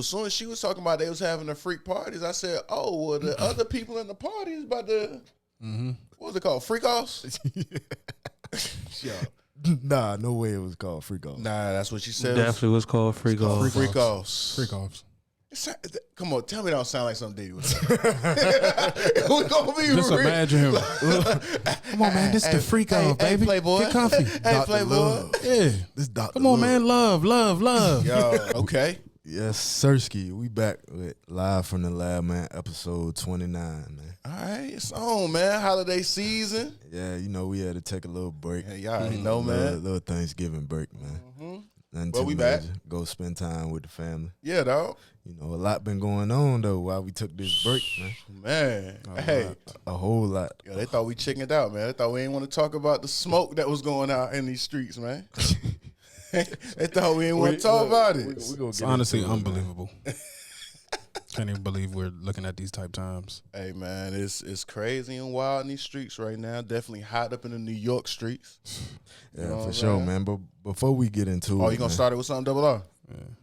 As soon as she was talking about they was having the freak parties, I said, "Oh, well, the other people in the party is about to what was it called? Freak offs?" Yo. Nah, no way it was called freak offs. Nah, that's what she said. Definitely was called freak offs. Freak offs. Freak offs. Come on, tell me that don't sound like something Diddy would say. We gonna be Just real. imagine him. Come on, man. This is the freak off, hey, baby. Playboy. Get comfy. Hey, Playboy. Yeah. This Dr. Come on, Love. man. Love. Yo, okay. Yes, Sirski. We back with Live from the Lab, man, episode 29, man. All right, it's on, man. Holiday season. Yeah, you know, we had to take a little break. Hey, y'all already know, man. Little Thanksgiving break, man. Nothing Well, too we major. back. Go spend time with the family. Yeah, dog. You know, a lot been going on, though, while we took this break, man. Man, hey. A whole lot. Yo, they thought we chickened out, man. They thought we ain't want to talk about the smoke that was going out in these streets, man. They thought we ain't want to talk about it. We gonna It's get honestly into it, man. unbelievable. Can't even believe we're looking at these type times. Hey, man, it's crazy and wild in these streets right now. Definitely hot up in the New York streets. Yeah, You know what for I'm sure, saying? man. But before we get into it, Oh, you gonna man, start it with something double R?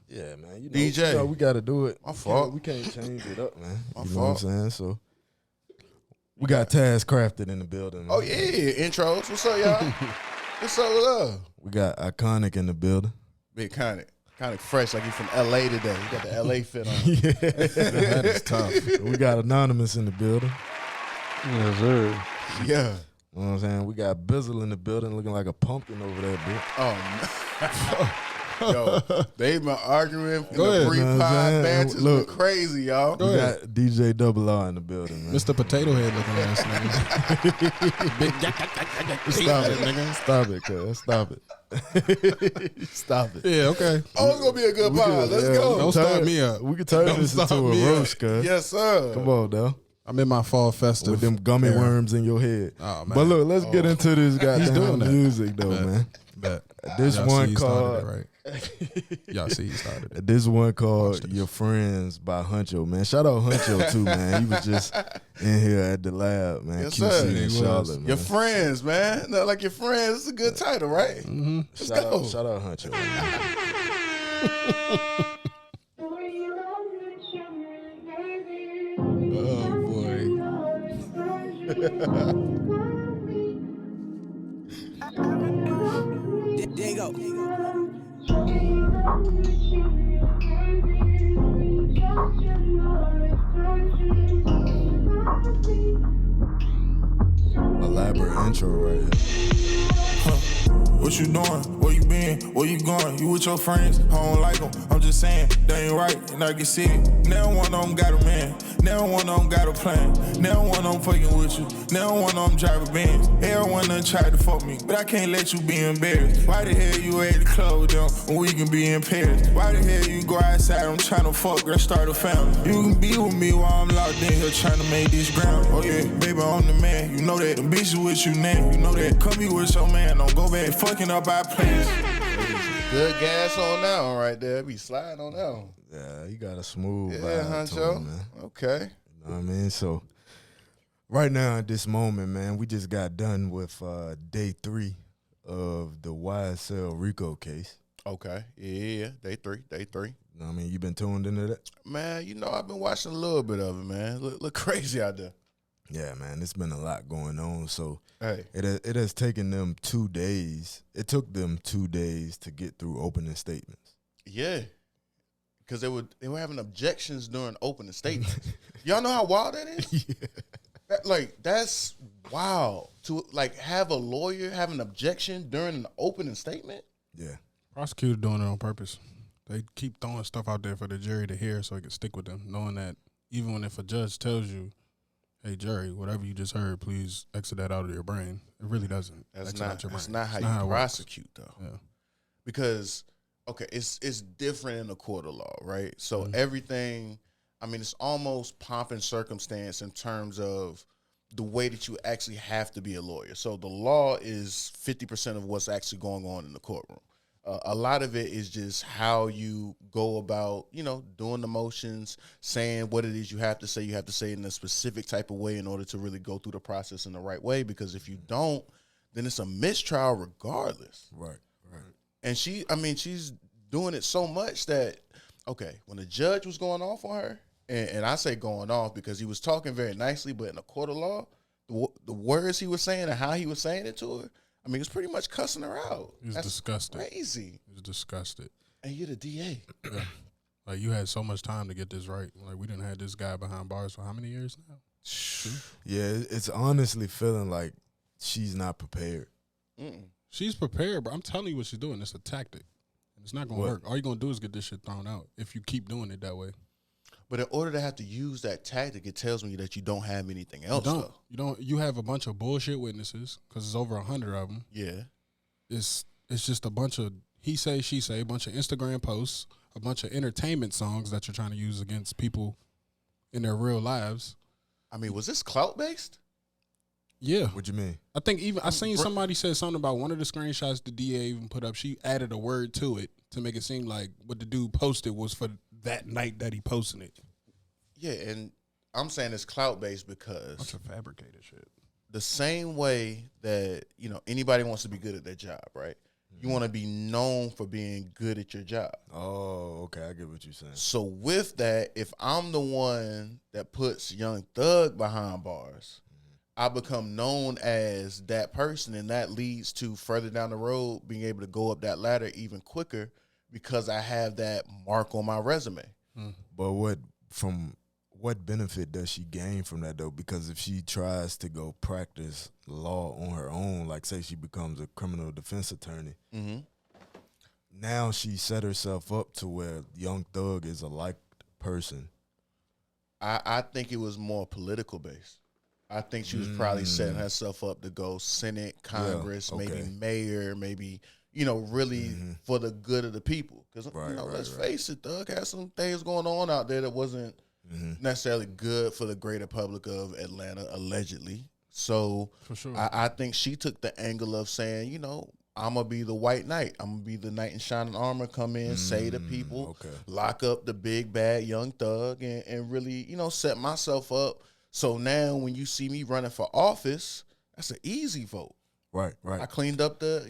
Yeah, man. You know, DJ. you know, we got to do it. My fault. We can't change it up, man. My You know what I'm fault. saying? So we got Taz Crafted in the building. Man. Oh, yeah, intros. What's up, y'all? What's up, what's up? We got Iconic in the building. Big Conic. Conic fresh, like he from L.A. today. He got the L.A. fit on. That is tough. We got Anonymous in the building. Yes, sir. Yeah. You know what I'm saying? We got Bizzle in the building looking like a pumpkin over there, bitch. Oh, yo, they been arguing in Go the ahead. pre You know what I'm pod saying? matches. Been Look. crazy, y'all. Go We ahead. got DJ Double R in the building, man. Mr. Potato Head looking ass nigga. Big Stop it, nigga. Stop it, cuz. Stop it. Stop it. Yeah, okay. Oh, it's gonna be a good pod. Let's go. Don't start me up. We can turn Don't this start into a me up. roast, cuz. Yes, sir. Come on, though. I'm in my fall festive. With them gummy era. worms in your head. Oh, man. But look, let's get into this doing goddamn that. music, though, Bet. man. Bet. This Y'all one see he started called it, right? Y'all see he started it. This one Watch called this. Your Friends by Huncho, man. Shout out Huncho, too, man. He was just in here at the lab, man. Yes, QC sir. in He was. Charlotte, man. Your friends, man. Not like your friends. It's a good title, right? Let's go. Shout out Huncho, man. Oh, boy. There you go. Elaborate intro right here. What you doing? Where you been? Where you going? You with your friends? I don't like them. I'm just saying, they ain't right, and I can see it. Now one of them got a man. Now one of them got a plan. Now one of them fucking with you. Now one of them driving Benz. Everyone done tried to fuck me, but I can't let you be embarrassed. Why the hell you at the club with them when we can be in Paris? Why the hell you go outside? I'm trying to fuck, girl, start a family. You can be with me while I'm locked in here trying to make this ground. Oh yeah, baby, I'm the man. You know that. The bitch with you now. You know that. Come be with your man. Don't go back fucking up our plans. Good gas on that one right there. Be sliding on that one. Yeah, you got a smooth Yeah, vibe to Huncho. him, man. Okay. You know what I mean? So, right now at this moment, man, we just got done with day 3 of the YSL Rico case. Okay. Yeah. Day three. You know what I mean? You been tuned into that? Man, you know, I've been watching a little bit of it, man. Look crazy out there. Yeah, man, it's been a lot going on. So, Hey. it has taken them 2 days. It took them 2 days to get through opening statements. Yeah. Because they were having objections during opening statements. Y'all know how wild that is? Yeah. That's wild. To, have a lawyer have an objection during an opening statement? Yeah. Prosecutor doing it on purpose. They keep throwing stuff out there for the jury to hear so it can stick with them, knowing that even if a judge tells you, hey, jury, whatever you just heard, please exit that out of your brain, it really doesn't. That's exit out your that's brain. not how It's you it works. prosecute, though. Yeah. Because, okay, it's different in the court of law, right? So everything, I mean, it's almost pomp and circumstance in terms of the way that you actually have to be a lawyer. So the law is 50% of what's actually going on in the courtroom. A lot of it is just how you go about, doing the motions, saying what it is you have to say. You have to say it in a specific type of way in order to really go through the process in the right way. Because if you don't, then it's a mistrial regardless. Right. And she's doing it so much that okay, when the judge was going off on her, and I say going off because he was talking very nicely, but in a court of law, the words he was saying and how he was saying it to her, I mean, it was pretty much cussing her out. He's disgusted. Crazy. He's disgusted. And you're the DA. Yeah. Like, you had so much time to get this right. Like, we didn't have this guy behind bars for how many years now? Yeah, it's honestly feeling like she's not prepared. She's prepared, bro. I'm telling you what she's doing. It's a tactic. And it's not going to work. All you're going to do is get this shit thrown out if you keep doing it that way. But in order to have to use that tactic, it tells me that you don't have anything else, You don't. You have a bunch of bullshit witnesses because it's over 100 of them. Yeah. It's just a bunch of he say, she say, a bunch of Instagram posts, a bunch of entertainment songs that you're trying to use against people in their real lives. I mean, was this clout-based? Yeah. What you mean? I think even I seen somebody said something about one of the screenshots the DA even put up. She added a word to it to make it seem like what the dude posted was for that night that he posted it. Yeah, and I'm saying it's clout-based because Bunch of fabricated shit. the same way that, anybody wants to be good at their job, right? You want to be known for being good at your job. Oh, okay. I get what you're saying. So with that, if I'm the one that puts Young Thug behind bars, I become known as that person, and that leads to further down the road being able to go up that ladder even quicker because I have that mark on my resume. But what benefit does she gain from that, though? Because if she tries to go practice law on her own, like say she becomes a criminal defense attorney, now she set herself up to where Young Thug is a liked person. I think it was more political based. I think she was probably setting herself up to go Senate, Congress, maybe mayor, maybe, really for the good of the people. Because, let's face it, Thug had some things going on out there that wasn't necessarily good for the greater public of Atlanta, allegedly. So For sure. I think she took the angle of saying, I'm going to be the white knight. I'm going to be the knight in shining armor, come in, say to people, lock up the big, bad Young Thug, and really, set myself up. So now when you see me running for office, that's an easy vote. Right. I cleaned up the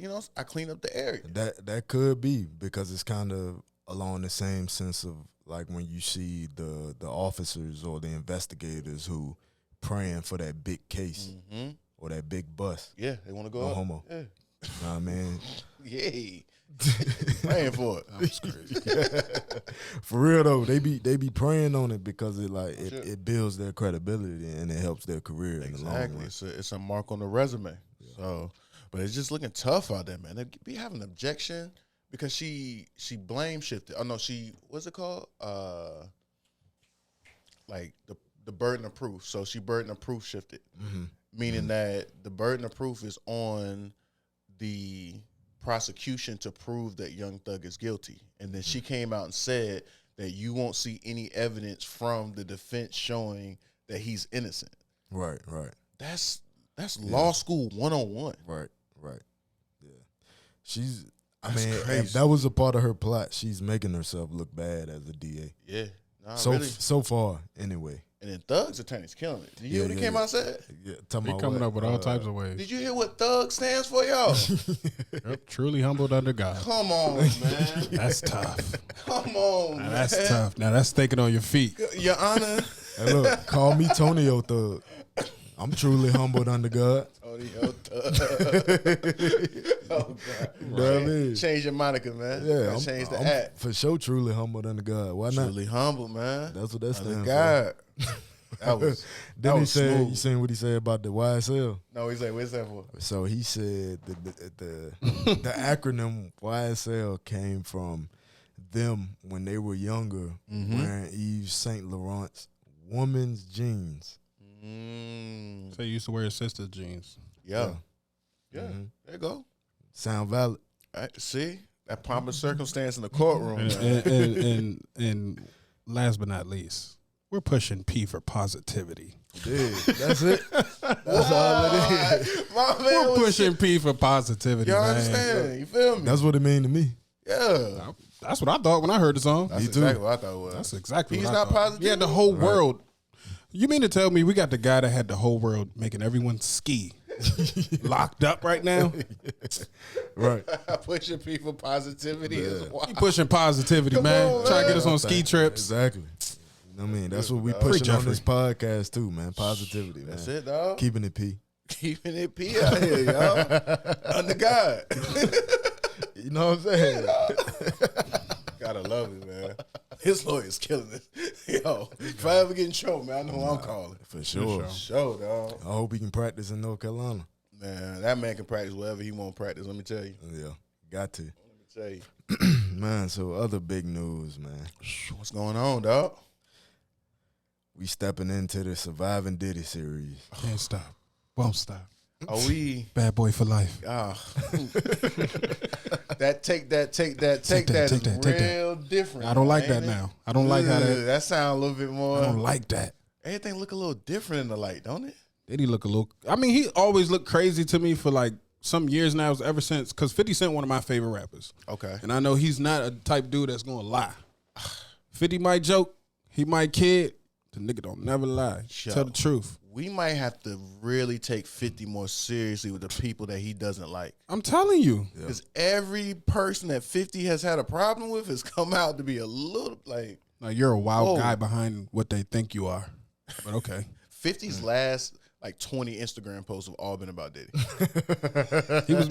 area. That could be because it's kind of along the same sense of like when you see the officers or the investigators who praying for that big case or that big bust. Yeah, they want to go No up. homo. Yeah. Know what I mean? Yay. Praying for it. That was crazy. For real though, they be praying on it because it builds their credibility and it helps their career in the long run. It's a mark on the resume. Yeah. So, but it's just looking tough out there, man. They be having an objection because she blame shifted. Oh no, what's it called? Like the burden of proof. So she burden of proof shifted, meaning that the burden of proof is on the prosecution to prove that Young Thug is guilty. And then she came out and said that you won't see any evidence from the defense showing that he's innocent. Right. That's law school 101. Right. Yeah. That's crazy. If that was a part of her plot, she's making herself look bad as a DA. Yeah. So far, anyway. And then Thug's attorney's killing it. Did you hear what he came out and said? Yeah, He coming up with all types of ways. Did you hear what Thug stands for, y'all? Yep, truly humbled under God. Come on, man. That's tough. Come on, Now, man. that's tough. Now that's thinking on your feet. Your Honor. Hey, look, call me Tonio Thug. I'm truly humbled under God. Tonio Thug. Oh, God. You know what I mean? Change your moniker, man. Yeah, Change the I'm act. for sure truly humbled under God. Why not? Truly humble, man. That's what that stands Under for. God. That was Then he was said, smooth. you seen what he said about the YSL? No, he's like, what's that for? So he said the acronym YSL came from them when they were younger wearing Yves Saint Laurent's woman's jeans. So you used to wear his sister's jeans. Yeah. There you go. Sound valid. All right, see? That pomp and circumstance in the courtroom. And last but not least, we're pushing P for positivity. Dude, that's it. That's all it is. My man We're was pushing P for positivity, You man. understand? You feel me? That's what it mean to me. Yeah. That's what I thought when I heard the song. That's Me too. exactly what I thought it was. That's exactly He's what I not thought. positive? Yeah, the whole world. You mean to tell me we got the guy that had the whole world making everyone ski? locked up right now. Right. Pushing people positivity is wild. He pushing positivity, man. Trying to get us on ski trips. Exactly. You know what I mean? That's what we Preach, pushing on Jeffrey. this podcast too, man. Positivity, man. That's it, dog. Keeping it P. Keeping it P out here, y'all. Under God. You know what I'm saying? Gotta love it, man. His lawyer's killing it. Yo, if I ever get in trouble, man, I know who I'm calling. For sure. For sure, dog. I hope he can practice in North Carolina. Man, that man can practice wherever he want to practice, let me tell you. Yeah, got to. Let me tell you. Man, so other big news, man. What's going on, dog? We stepping into the Surviving Diddy series. Can't stop. Won't stop. Are we Bad boy for life. take that is real different. I don't like that ain't it? now. I don't like how that. That sound a little bit more. I don't like that. Everything look a little different in the light, don't it? Did he look a little? I mean, he always looked crazy to me for like some years now. Ever since, because 50 Cent one of my favorite rappers. Okay. And I know he's not a type dude that's gonna lie. 50 might joke, he might kid. The nigga don't never lie. Yo, Tell the truth. We might have to really take 50 more seriously with the people that he doesn't like. I'm telling you. Because every person that 50 has had a problem with has come out to be a little like Like you're a wild Whoa. guy behind what they think you are. But okay. 50's last like 20 Instagram posts have all been about Diddy.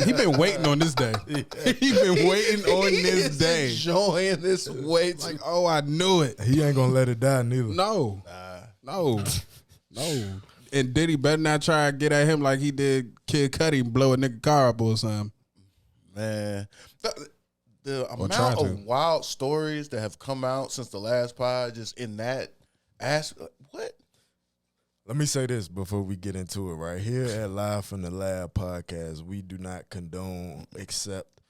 He been waiting on this day. He been waiting on this He's day. enjoying this way too. Like, oh, I knew it. He ain't gonna let it die neither. No. No. And Diddy better not try to get at him like he did Kid Cudi and blow a nigga car up or something. Man, the Or amount try to. of wild stories that have come out since the last pod, just in that aspect, what? Let me say this before we get into it. Right here at Live from the Lab podcast, we do not condone, accept,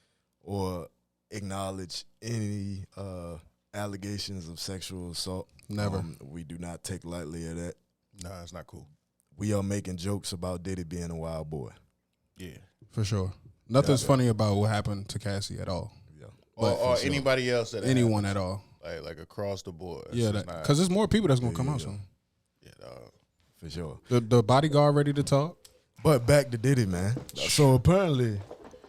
or acknowledge any allegations of sexual assault. Never. We do not take lightly of that. Nah, it's not cool. We are making jokes about Diddy being a wild boy. Yeah, For sure. Nothing's funny about what happened to Cassie at all. Yeah. or anybody else that Anyone at all. like across the board. It's Yeah, just not- because there's more people that's going to come out soon. yeah, dog. For sure. The bodyguard ready to talk? But back to Diddy, man. So apparently,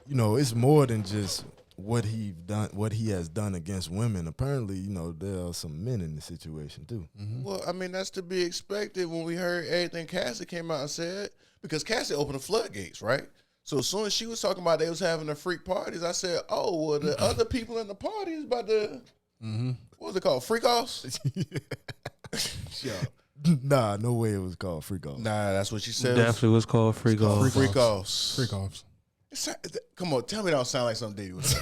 you know, it's more than just what he has done against women. Apparently, you know, there are some men in the situation too. Well, I mean, that's to be expected when we heard everything Cassie came out and said, because Cassie opened the floodgates, right? So as soon as she was talking about they was having the freak parties, I said, oh, well, the other people in the party is about to, what was it called, freak offs? Yeah. Nah, no way it was called freak off. Nah, that's what she said. Definitely was called freak off. Freak offs. Freak offs. Come on, tell me that don't sound like something Diddy would say.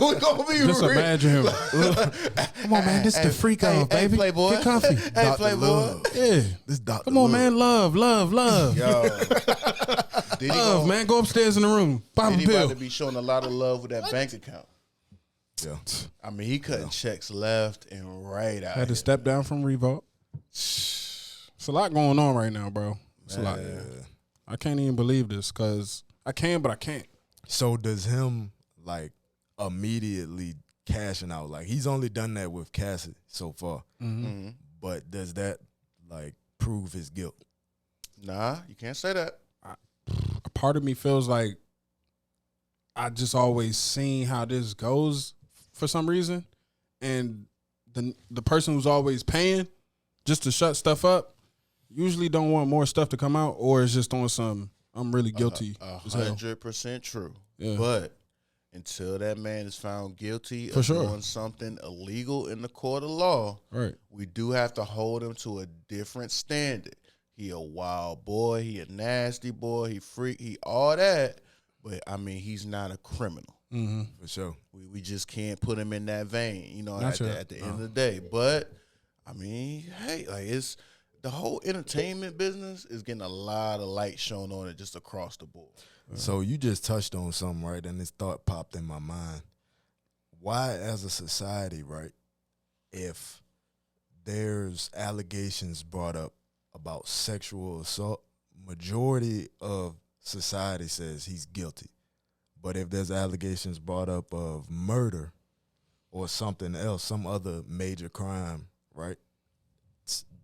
We're gonna be Just real. imagine him. Come on, man. This is the freak off, baby. Hey, Playboy. Get comfy. Hey, Playboy. Yeah. This Dr. Come on, Love. man. Love. Yo. Diddy Love, man. Go upstairs in the room. Pop a Diddy about pill. to be showing a lot of love with that bank account. Yeah. I mean, he cutting checks left and right out Had to here. step down from Revolt. It's a lot going on right now, bro. It's a lot. I can't even believe this because I can, but I can't. So does him like immediately cashing out? Like he's only done that with Cassie so far. But does that like prove his guilt? Nah, you can't say that. A part of me feels like I just always seen how this goes for some reason, and the person who's always paying just to shut stuff up usually don't want more stuff to come out, or is just on some I'm really guilty. as hell. 100% true. Yeah. But until that man is found guilty For of sure. doing something illegal in the court of law, Right. we do have to hold him to a different standard. He a wild boy. He a nasty boy. He freak. He all that. But, I mean, he's not a criminal. For sure. We just can't put him in that vein, you know, Not at the end of the day. But, I mean, hey, like it's the whole entertainment business is getting a lot of light shown on it just across the board. So you just touched on something, right? And this thought popped in my mind. Why, as a society, right, if there's allegations brought up about sexual assault, majority of society says he's guilty. But if there's allegations brought up of murder or something else, some other major crime, right,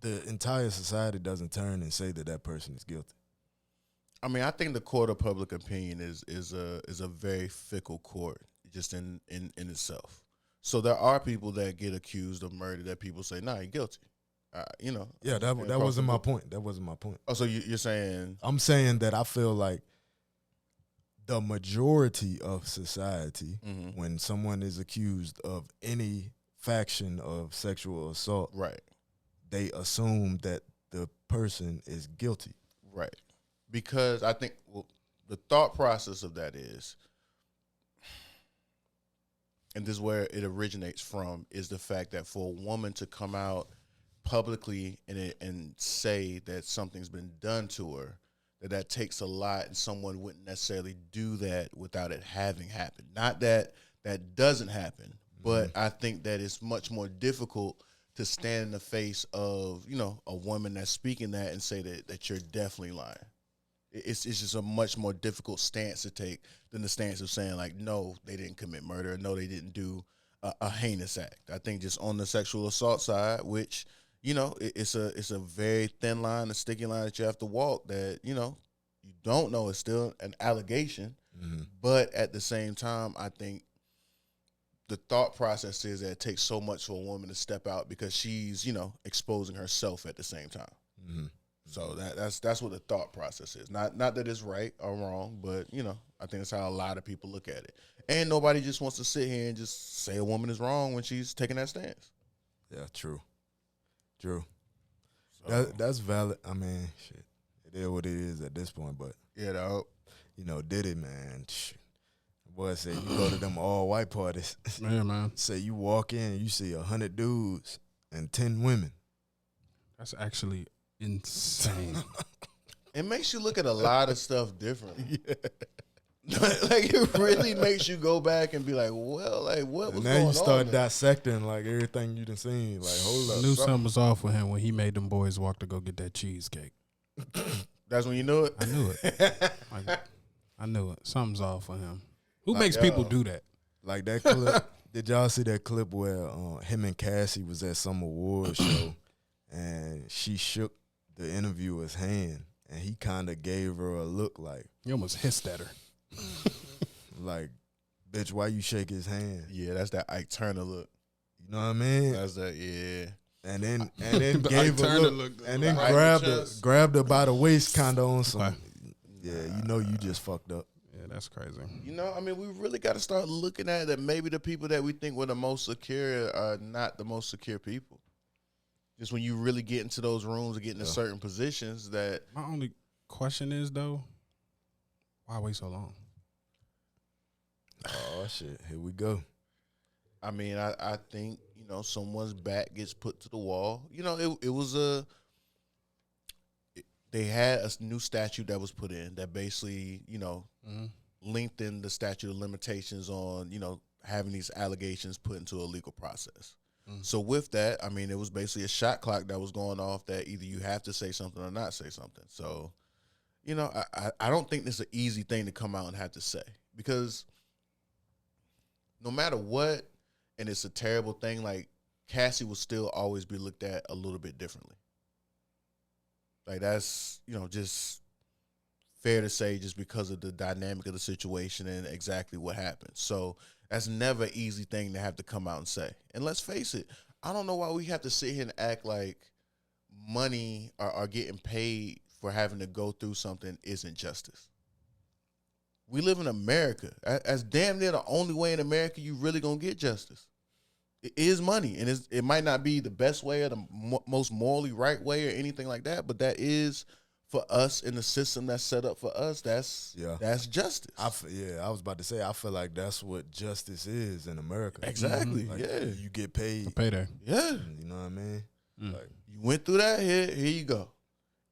the entire society doesn't turn and say that that person is guilty. I mean, I think the court of public opinion is a very fickle court, just in itself. So there are people that get accused of murder that people say, nah, you're guilty. You know. Yeah, that wasn't my point. That wasn't my point. Oh, so you're saying? I'm saying that I feel like the majority of society, when someone is accused of any faction of sexual assault, right, they assume that the person is guilty. Right. Because I think the thought process of that is, and this is where it originates from, is the fact that for a woman to come out publicly and say that something's been done to her, that takes a lot, and someone wouldn't necessarily do that without it having happened. Not that that doesn't happen, but I think that it's much more difficult to stand in the face of, you know, a woman that's speaking that and say that you're definitely lying. It's just a much more difficult stance to take than the stance of saying, like, no, they didn't commit murder, no, they didn't do a heinous act. I think just on the sexual assault side, which, you know, it's a very thin line, a sticky line that you have to walk, that, you know, you don't know. It's still an allegation. But at the same time, I think the thought process is that it takes so much for a woman to step out because she's, you know, exposing herself at the same time. So that's what the thought process is. Not that it's right or wrong, but, you know, I think that's how a lot of people look at it. And nobody just wants to sit here and just say a woman is wrong when she's taking that stance. Yeah, true. So, that's valid. I mean, shit, it is what it is at this point. But yeah, dog. You know, Diddy, man. Boy said you go to them all white parties. Man. Say you walk in, you see 100 dudes and 10 women. That's actually insane. It makes you look at a lot of stuff differently. Yeah. Like, it really makes you go back and be like, well, like, what was going on? Now you start dissecting, like, everything you done seen. Like, hold up. I knew something was off with him when he made them boys walk to go get that cheesecake. That's when you knew it? I knew it. I knew it. Something's off with him. Who makes people do that? Like that clip. Did y'all see that clip where him and Cassie was at some award show and she shook the interviewer's hand and he kind of gave her a look like. He almost hissed at her. Like, bitch, why you shake his hand? Yeah, that's that Ike Turner look. You know what I mean? That's that, yeah. And then gave her a look and then grabbed her by the waist kind of on some. Yeah, you know you just fucked up. Yeah, that's crazy. You know, I mean, we really got to start looking at that. Maybe the people that we think were the most secure are not the most secure people. Just when you really get into those rooms and get into certain positions that. My only question is, though, why wait so long? Oh, shit. Here we go. I mean, I think, you know, someone's back gets put to the wall. You know, it was they had a new statute that was put in that basically, you know, lengthened the statute of limitations on, you know, having these allegations put into a legal process. So with that, I mean, it was basically a shot clock that was going off that either you have to say something or not say something. So, you know, I don't think this is an easy thing to come out and have to say, because no matter what, and it's a terrible thing, like, Cassie will still always be looked at a little bit differently. Like, that's, you know, just fair to say, just because of the dynamic of the situation and exactly what happened. So that's never an easy thing to have to come out and say. And let's face it, I don't know why we have to sit here and act like money or getting paid for having to go through something isn't justice. We live in America. That's damn near the only way in America you really gonna get justice. It is money, and it might not be the best way or the most morally right way or anything like that, but that is, for us in the system that's set up for us, that's justice. I was about to say, I feel like that's what justice is in America. Exactly. Like, yeah, you get paid. A payday. Yeah, you know what I mean. Like, you went through that. Here you go.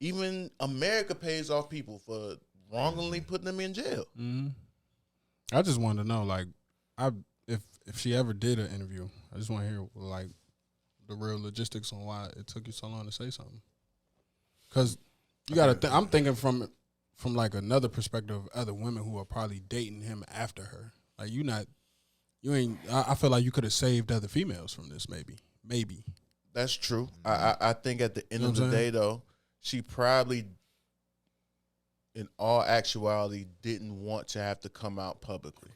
Even America pays off people for wrongly putting them in jail. I just wanted to know, like, if she ever did an interview, I just want to hear, like, the real logistics on why it took you so long to say something. Because you got to I'm thinking from like another perspective of other women who are probably dating him after her. Like, I feel like you could have saved other females from this, maybe. That's true. I think at the end of the day, though, she probably in all actuality, didn't want to have to come out publicly.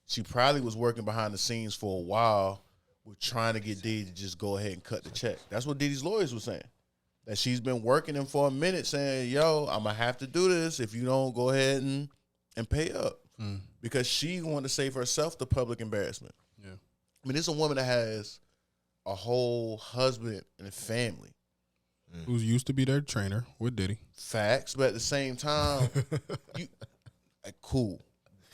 She probably was working behind the scenes for a while with trying to get Diddy to just go ahead and cut the check. That's what Diddy's lawyers were saying. That she's been working him for a minute saying, yo, I'm going to have to do this if you don't go ahead and pay up. Because she wanted to save herself the public embarrassment. Yeah. I mean, this is a woman that has a whole husband and family. Who's used to be their trainer with Diddy. Facts, but at the same time, you cool.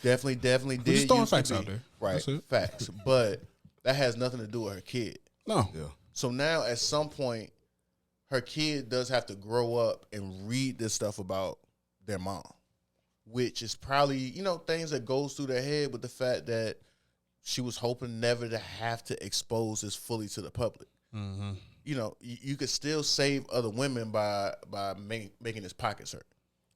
Definitely did. Just throwing used to facts be. out there. Right, That's it. facts. But that has nothing to do with her kid. No. Yeah. So now at some point, her kid does have to grow up and read this stuff about their mom, which is probably, things that goes through their head with the fact that she was hoping never to have to expose this fully to the public. Mm-hmm. You could still save other women by making his pockets hurt.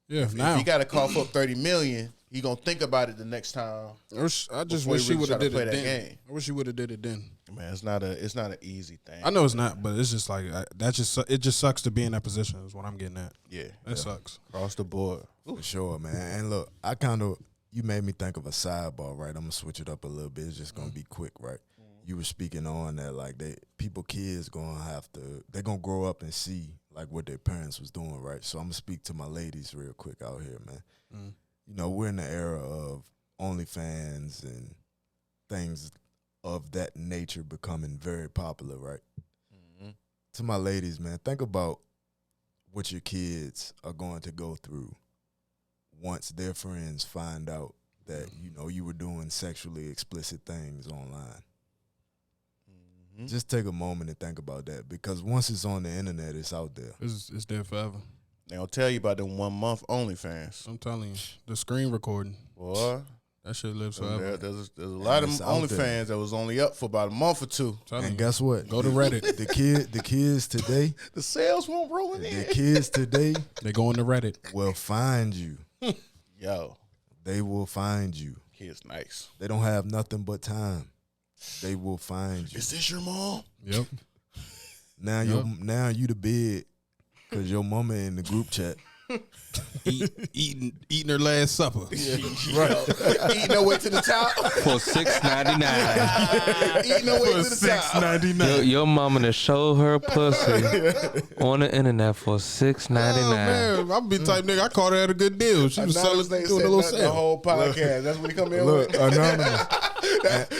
Yeah, If now. he got to cough up $30 million, he gonna think about it the next time. I just before wish he she really would have try to did play it that then. game. I wish she would have did it then. Man, it's not an easy thing. I know it's not, but it's just like it just sucks to be in that position. Is what I'm getting at. Yeah, That sucks. across the board. For sure, man. And look, you made me think of a sidebar, right? I'm gonna switch it up a little bit. It's just gonna be quick, right? You were speaking on that, like kids they're gonna grow up and see like what their parents was doing, right? So I'm gonna speak to my ladies real quick out here, man. We're in the era of OnlyFans and things of that nature becoming very popular, right? To my ladies, man, think about what your kids are going to go through once their friends find out that, you were doing sexually explicit things online. Just take a moment and think about that, because once it's on the internet, it's out there. It's there forever. They don't tell you about them 1 month OnlyFans. I'm telling you, the screen recording, Boy, that shit lives forever. there's a lot of it's them out there. OnlyFans that was only up for about a month or two. And guess what? Go to Reddit. The kids today, The sales won't rolling in. the kids today They go into Reddit. will find you. Yo, They will find you. kid's nice. They don't have nothing but time. They will find you. Is this your mom? Yep. Now you the bed because your mama in the group chat. Eating her last supper. Right. Eating her way to the top. For $6.99. Eating her way to the top. Your mama to show her pussy on the internet for $6.99. Man, I'm be type nigga. I caught her at a good deal. She was selling, Anonymous ain't doing a said little nothing the sale. whole podcast. That's what he come in Look, with. anonymous.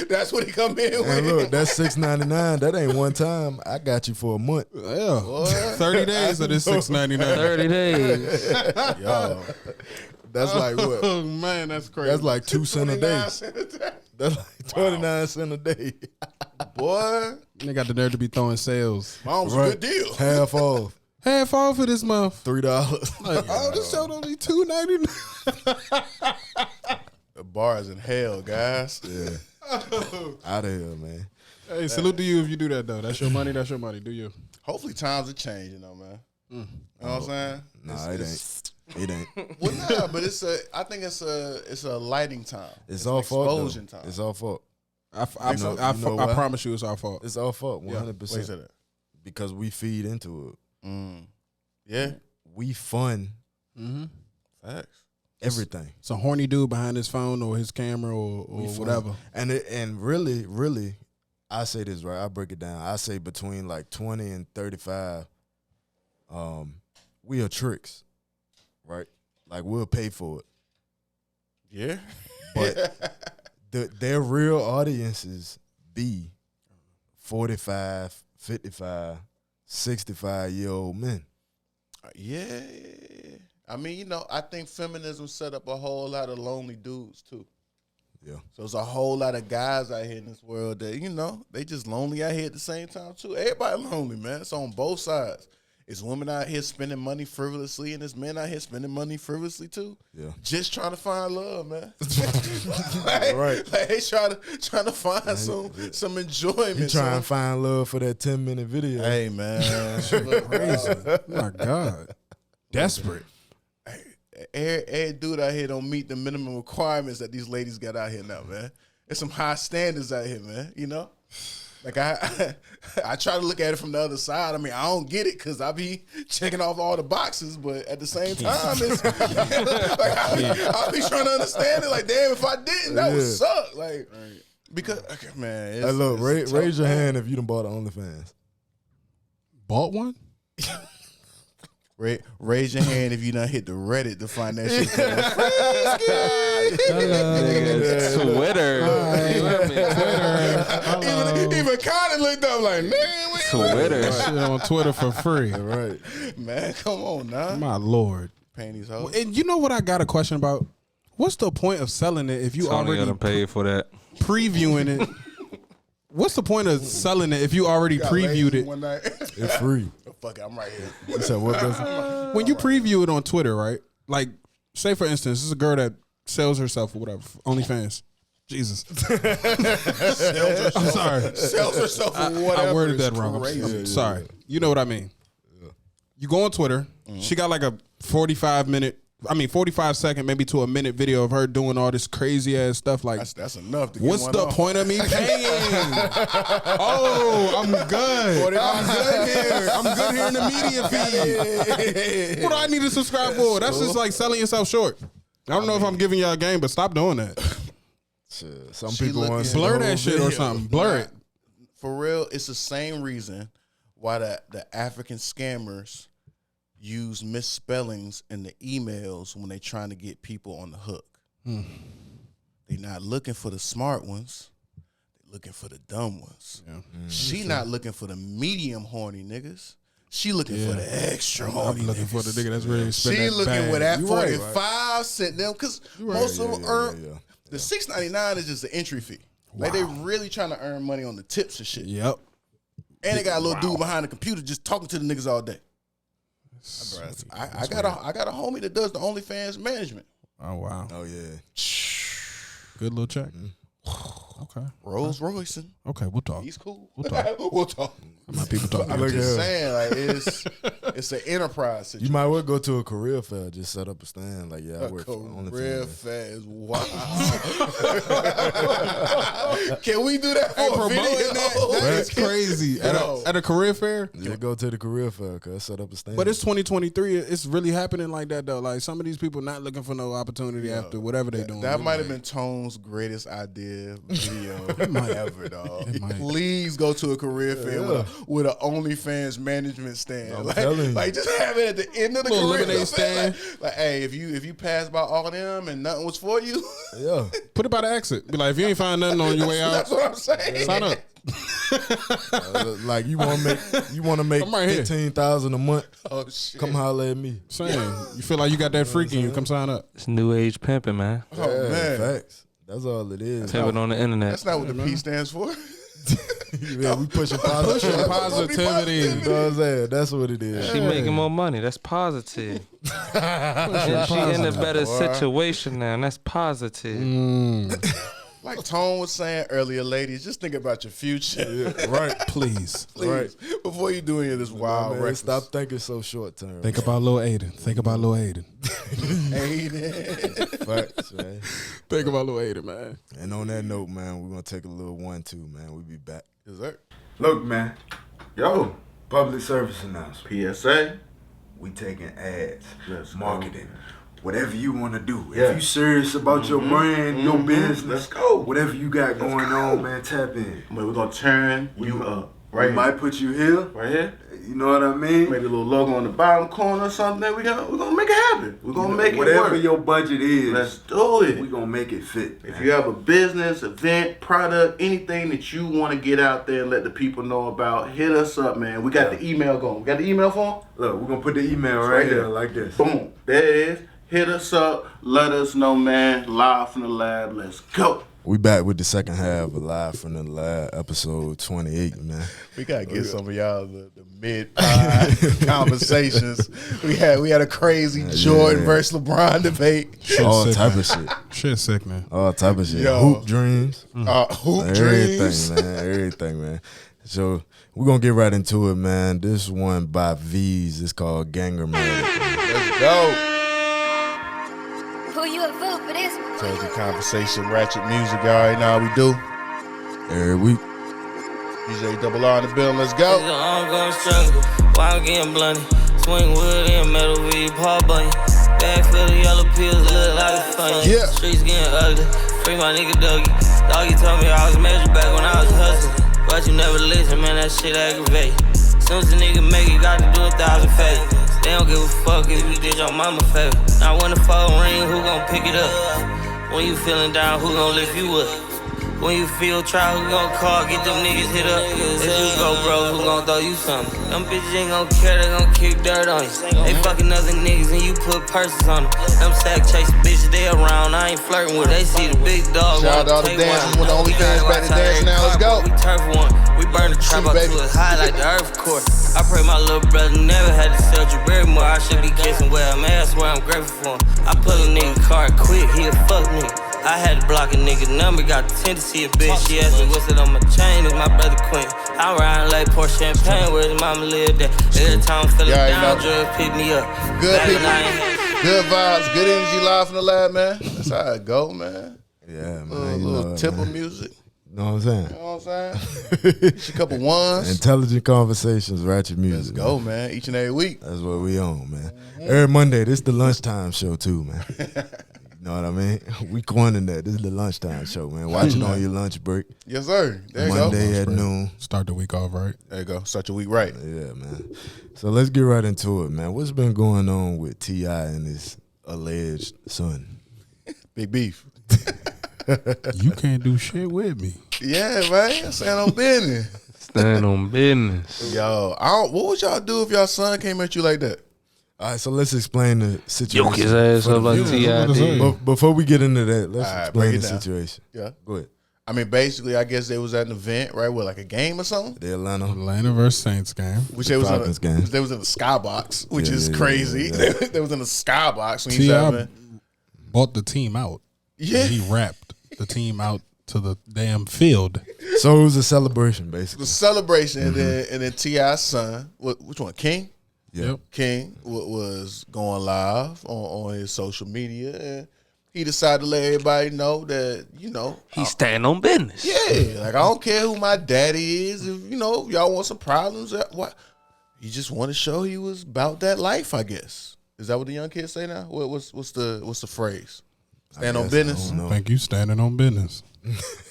That's what he come in with. And look, that's $6.99. That ain't one time. I got you for a month. Yeah, What? 30 days of this $6.99. 30 days. Yo, That's like what? Oh man, that's crazy. That's like 2 cents a day. 29 cents a day. That's like 29 cents a day. Boy, They got the nerve to be throwing sales. mom's a good deal. Half off. Half off for this month. $3. Like, oh, this showed only $2.99. The bar is in hell, guys. Yeah. Out of here, man. Hey, salute to you if you do that though. That's your money. That's your money. Do you? Hopefully times are changing though, man. You know what I'm saying? Nah, it ain't. It ain't. Well, nah, but I think it's a lighting time. It's an all fault. explosion Though. time. It's all fault. I You know I why? promise you, it's our fault. It's all fault. Why 100%. you say that? Because we feed into it. Yeah, We fund Mm-hmm. facts. everything. It's a horny dude behind his phone or his camera or We fund. whatever. And really, I say this right. I break it down. I say between like 20 and 35, we are tricks, right? Like we'll pay for it, Yeah, but their real audiences be 45, 55, 65-year-old men. yeah. I mean, I think feminism set up a whole lot of lonely dudes too. Yeah. So there's a whole lot of guys out here in this world that, they just lonely out here at the same time too. Everybody lonely, man. It's on both sides. It's women out here spending money frivolously, and it's men out here spending money frivolously too. Yeah. Just trying to find love, man. Right. Like they trying to find some enjoyment. You try son. and find love for that 10-minute video. Hey, man. Crazy. Oh my God. Desperate. Every dude out here don't meet the minimum requirements that these ladies got out here now, man. There's some high standards out here, man. Like I try to look at it from the other side. I mean, I don't get it because I be checking off all the boxes, but at the same time, it's like I be trying to understand it. Like, damn, if I didn't, that would suck. Like, because man, Hey, look, raise your hand if you done bought an OnlyFans. Bought one? Raise your hand if you done hit the Reddit to find that shit. Twitter. Even Connie looked up like, man, Twitter. Shit on Twitter for free. Right. man, come on now. My Lord. Panties hoes. And you know what I got a question about? What's the point of selling it if you Tony already gonna pay for that. previewing it? What's the point of selling it if you already previewed it? One night. It's free. Fuck it, I'm right here. You said what, Bessie? When you preview it on Twitter, right? Like, say for instance, this is a girl that sells herself or whatever, OnlyFans. Jesus. I'm sorry. Sells herself or whatever. I worded that It's wrong. crazy. I'm sorry. You know what I mean. You go on Twitter. She got like a 45-second, maybe to a minute video of her doing all this crazy ass stuff. Like, That's enough to get what's one the off. point of me paying? Oh, I'm good. I'm good here. I'm good here in the media feed. What do I need to subscribe for? That's just like selling yourself short. I don't know if I'm giving y'all a game, but stop doing that. Shit, some She people looking- want to Blur that shit or something. Blur it. For real, it's the same reason why the African scammers use misspellings in the emails when they're trying to get people on the hook. They're not looking for the smart ones. They're looking for the dumb ones. Yeah. She not looking for the medium horny niggas. She looking for the extra horny I'm looking for the nigga that's ready to spend She that looking bag. with that You right. 45 cent them because most of them earn the $6.99 is just the entry fee. Like they really trying to earn money on the tips and shit. Yep. And they got a little dude behind the computer just talking to the niggas all day. I got a homie that does the OnlyFans management. Oh wow. Oh yeah. Good little check. Okay. Rolls Roycing. Okay, we'll talk. He's cool. We'll talk. We'll talk. My people talk. I'm Look at just him. saying, like it's an enterprise situation. You might well go to a career fair, just set up a stand. Like, yeah, I work for Career OnlyFans. fair is wild. Can we do that for a Promoting video? that is crazy. At a career fair? Yeah, go to the career fair, cause set up a stand. But it's 2023. It's really happening like that though. Like some of these people not looking for no opportunity after whatever they doing. That They might have like, been Tone's greatest idea video ever, dog. It might. Please go to a career fair with an OnlyFans management stand. I'm telling you. Like just have it at the end of the Little career lemonade fair. stand. Like, hey, if you pass by all of them and nothing was for you, yeah. Put it by the exit. Be like, if you ain't find nothing on your way out, that's what I'm saying. sign up. Like you want to make I'm right here. 15,000 a month. Oh shit. Come holler at me. Saying you feel like you got that freak in you, come sign up. It's new age pimping, man. Oh Yeah, man. facts. That's all it is. Pimping on the internet. That's not what the P stands for. Yeah, we pushing positive. Positivity. You know what I'm saying? That's what it is. She making more money. That's positive. And she in a better situation now. And that's positive. Like Tone was saying earlier, ladies, just think about your future. Right. Please. Please. Before you do any of this wild Man, reckless. stop thinking so short term. Think about Lil Aiden. Think about Lil Aiden. Aiden. Facts, man. Think about Lil Aiden, man. And on that note, man, we're gonna take a little 1-2, man. We'll be back. Is that Look, man. Yo, public service announcement. PSA? We taking ads, Let's marketing, go. whatever you want to do. Yeah. If you serious about your brand, your business, Let's go. whatever you got going on, man, tap in. But we're gonna turn you up. We Right might put you here. Right here. You know what I mean? Maybe a little logo on the bottom corner or something. We're gonna make it happen. We're gonna make it Whatever work. your budget is, Let's do it. we gonna make it fit. If man. you have a business, event, product, anything that you want to get out there and let the people know about, hit us up, man. We got the email going. We got the email for Look, we're gonna put the email It's right right here here. like this. Boom. There it is. Hit us up. Let us know, man. Live from the lab. Let's go. We back with the second half of Live from the Lab, episode 28, man. We gotta get some of y'all the mid-pod conversations. We had a crazy Jordan versus LeBron debate. All sick, type man. of shit. Shit sick, man. All type of shit. Yo. Hoop dreams. Hoop Everything, dreams. man. Everything, man. So we're gonna get right into it, man. This one by V's. It's called Ganger Man. Let's go. Who you a fool for this? Told you conversation, ratchet music. Y'all already know how we do. Every week. DJ Double R in the building. Let's go. I'm going struggle. Why I'm getting blunted. Swing wood and metal V, Paul Bunyan. Bag full of yellow pills, look like a funny. Yeah. Streets getting ugly. Free my nigga Dougie. Doggy told me I was measured back when I was hustling. But you never listen, man, that shit aggravate. Soon as a nigga make it, got to do 1,000 favors. They don't give a fuck if you did your mama favor. Now when the phone ring, who gon' pick it up? When you feeling down, who gon' lift you up? When you feel trial, who gon' call, get them niggas hit up? If you go broke, who gon' throw you something? Them bitches ain't gon' care, they gon' kick dirt on you. They fucking other niggas and you put purses on them. Them sack chasing bitches, they around, I ain't flirting with them. They see the big dog, Shout out to all the dancers with the OnlyFans back to dance now. Let's go. We turf one, we burn the trap up to it high like the earth core. I pray my little brother never had to sell Jabari more. I should be kissing where I'm at, I swear I'm grateful for him. I pull a nigga car quick, he a fuck nigga. I had to block a nigga number, got the tendency a bitch. She asked me what's it on my chain, it's my brother Quinn. I ride like pour champagne, where his mama lived at. Every time I'm feeling down, drugs pick me up. Good people, good vibes, good energy live from the lab, man. That's how it go, man. Yeah, man. Little tipple music. You know what I'm saying? You know what I'm saying? Just a couple ones. Intelligent conversations, ratchet music. Let's go, man. Each and every week. That's what we on, man. Every Monday, this is the lunchtime show too, man. You know what I mean? We coining that. This is the lunchtime show, man. Watch it on your lunch break. Yes, sir. There you Monday go. at noon. Start the week off right. There you go. Start your week right. Yeah, man. So let's get right into it, man. What's been going on with T.I. and his alleged son? Big beef. You can't do shit with me. Yeah, man. Stand on business. Stand on business. Yo, what would y'all do if y'all son came at you like that? All right, so let's explain the situation. Yoke his ass for the up like viewers. T.I. But before we get into that, let's All right, explain break the it down. situation. Yeah. Go ahead. I mean, basically, I guess they was at an event, right, with like a game or something. The Atlanta versus Saints game. Which they was in Falcons game. they was in the skybox, which Yeah, is yeah, crazy. yeah. They was in the skybox when he was T.I. having. bought the team out. Yeah. He wrapped the team out to the damn field. So it was a celebration, The basically. celebration, and then T.I.'s son, which one, King? Yep. King was going live on his social media, and he decided to let everybody know that, you know, He stand on business. yeah, like I don't care who my daddy is. If y'all want some problems, what? He just want to show he was about that life, I guess. Is that what the young kids say now? What's the phrase? Stand on business. I don't know. Thank you, standing on business.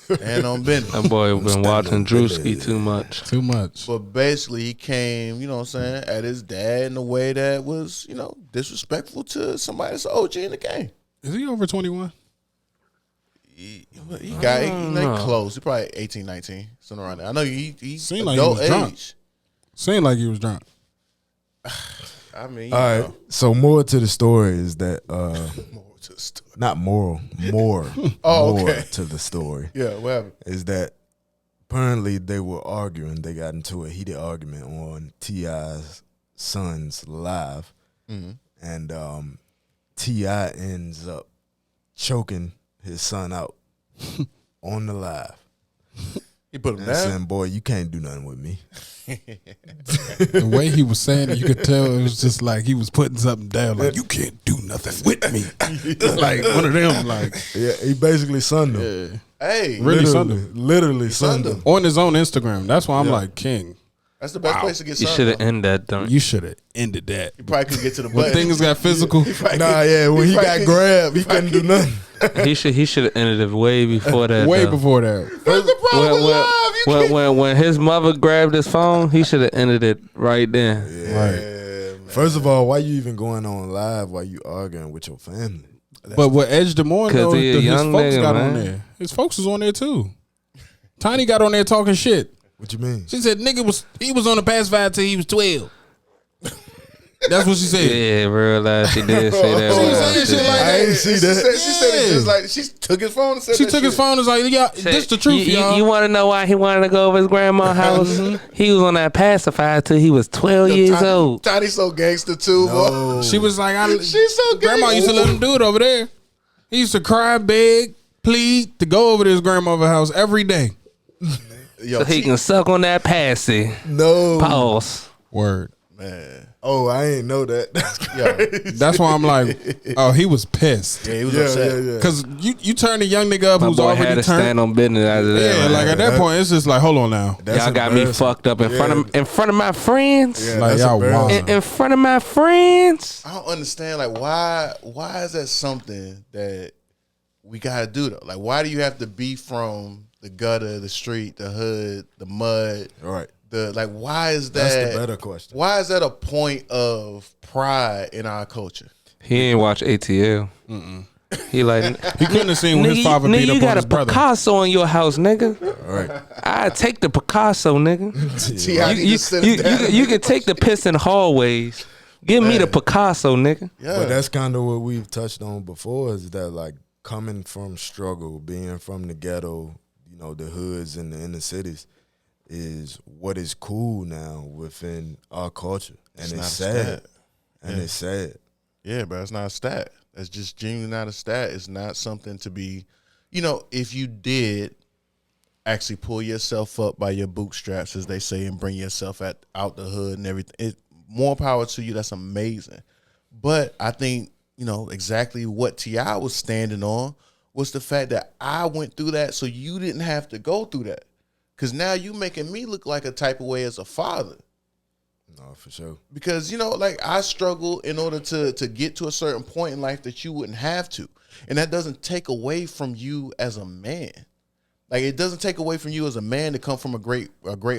Stand on business. That boy been Stand watching on Drewski business. too much. Too much. But basically, he came, you know what I'm saying, at his dad in a way that was, disrespectful to somebody that's an OG in the game. Is he over 21? He got know. close. He probably 18, 19, something around there. I know he Seemed like he adult was drunk. age. Seemed like he was drunk. I mean, All right. So more to the story is that more to the story. not moral, more Oh, more okay. to the story Yeah, what happened? is that apparently they were arguing. They got into a heated argument on T.I.'s son's live, Mhm. and T.I. ends up choking his son out on the live. He put him And down. saying, "Boy, you can't do nothing with me." The way he was saying it, you could tell it was just like he was putting something down. Like, you can't do nothing with me. Like one of them, like, Yeah, he basically sunned him. Hey, Really sunned him. Literally sunned sunned him. him. on his own Instagram. That's why I'm Yeah. like, King, that's the best place to get You sun. should have though. ended that dunk. you should have ended that. You probably could get to the When button. things got physical, Nah, yeah, when he got grabbed, he couldn't do nothing. He should have ended it way before that. way though. before that. What's the problem with live? You can't. When his mother grabbed his phone, he should have ended it right then. Yeah, man. First of all, why you even going on live while you arguing with your family? But what edged him on, 'Cause though, he a his young folks nigga, got man. on there. His folks was on there, too. Tiny got on there talking shit. What you mean? She said, nigga he was on the pacifier till he was 12. That's what she said. Yeah, real life. She did say that. She one. was saying shit like I that. ain't see that. She said it Yeah. just like she took his phone and said She that took his shit. phone and was like, yeah, this the truth, y'all. You want to know why he wanted to go over his grandma's house? He was on that pacifier till he was 12 years Tiny, old. Tiny's so gangster too, boy. No. She was like, She's so grandma gangster. used to let him do it over there. He used to cry, beg, plead to go over to his grandmother's house every day. Yo, So he can suck on that passy. No. Pause. Word. Man. Oh, I ain't know that. That's crazy. That's why I'm like, oh, he was pissed. Yeah, he was upset. Yeah. Because you turn a young nigga up My who's boy already had to turned. stand on business after that. Yeah, man. like at that point, it's just like, hold on now. That's Y'all got me embarrassing. fucked up in front of my friends. Yeah, Like, that's y'all embarrassing. wild. In front of my friends. I don't understand, like, why is that something that we gotta do though? Like, why do you have to be from the gutter, the street, the hood, the mud? Right. Why is that? That's the better question. Why is that a point of pride in our culture? He ain't watch ATL. He like He couldn't have seen when his nigga, father beat you up on got his a brother. Picasso in your house, nigga. All right. I take the Picasso, nigga. T.I. need to sit down. You can take the piss in hallways. Give me the Picasso, nigga. Yeah. But that's kind of what we've touched on before is that, like, coming from struggle, being from the ghetto, you know, the hoods and the inner cities is what is cool now within our culture. And it's sad. stat. And it's sad. Yeah, bro, it's not a stat. That's just genuinely not a stat. It's not something to be, if you did actually pull yourself up by your bootstraps, as they say, and bring yourself out the hood and everything, more power to you. That's amazing. But I think, exactly what T.I. was standing on was the fact that I went through that so you didn't have to go through that. Because now you making me look like a type of way as a father. No, for sure. Because, I struggle in order to get to a certain point in life that you wouldn't have to. And that doesn't take away from you as a man. Like, it doesn't take away from you as a man to come from a great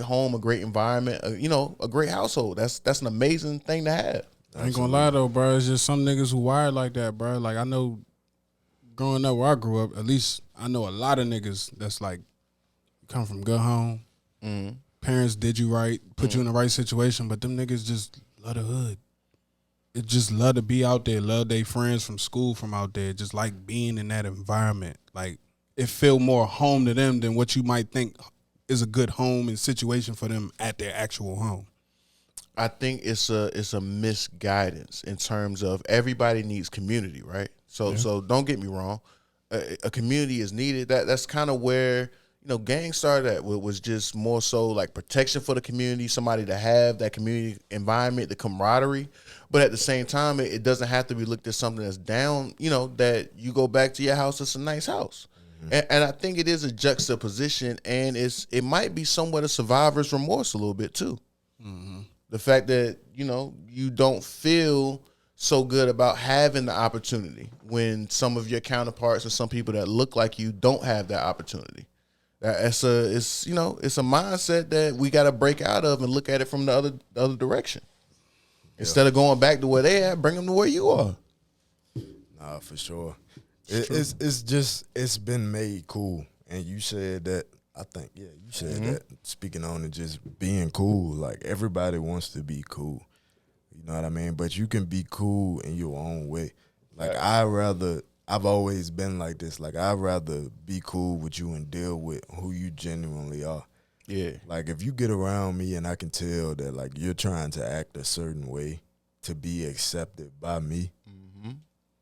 home, a great environment, a great household. That's an amazing thing to have. I ain't gonna lie though, bro. It's just some niggas who wired like that, bro. Like, I know growing up where I grew up, at least I know a lot of niggas that's like, come from good home. Parents did you right, put you in the right situation, but them niggas just love the hood. It just love to be out there, love their friends from school from out there, just like being in that environment. Like, it feel more home to them than what you might think is a good home and situation for them at their actual home. I think it's a misguidance in terms of everybody needs community, right? So don't get me wrong, a community is needed. That's kind of where gang started at. Was just more so like protection for the community, somebody to have that community environment, the camaraderie. But at the same time, it doesn't have to be looked at something that's down. That you go back to your house, it's a nice house. And I think it is a juxtaposition, and it might be somewhat a survivor's remorse a little bit too. The fact that you don't feel so good about having the opportunity when some of your counterparts or some people that look like you don't have that opportunity. It's a mindset that we got to break out of and look at it from the other direction. Instead of going back to where they at, bring them to where you are. Nah, for sure. It's been made cool. And you said that, I think, you said that, speaking on it, just being cool. Like, everybody wants to be cool. You know what I mean? But you can be cool in your own way. Like, I've always been like this. Like, I'd rather be cool with you and deal with who you genuinely are. Yeah. Like, if you get around me and I can tell that, like, you're trying to act a certain way to be accepted by me,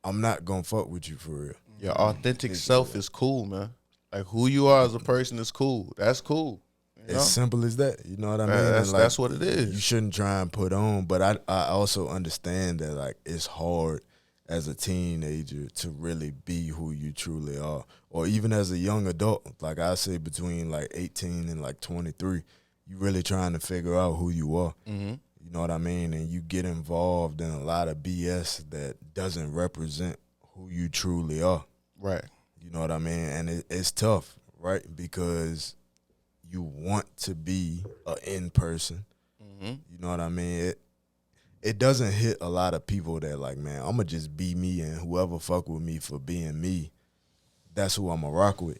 I'm not going to fuck with you for real. Your authentic self is cool, man. Like, who you are as a person is cool. That's cool. As simple as that. You know what I mean? That's what it is. You shouldn't try and put on. But I also understand that, like, it's hard as a teenager to really be who you truly are. Or even as a young adult, like I say between, like, 18 and, like, 23, you really trying to figure out who you are. You know what I mean? And you get involved in a lot of BS that doesn't represent who you truly are. Right. You know what I mean? And it's tough, right? Because you want to be an in person. You know what I mean? It doesn't hit a lot of people that, like, man, I'm going to just be me, and whoever fuck with me for being me, that's who I'm going to rock with.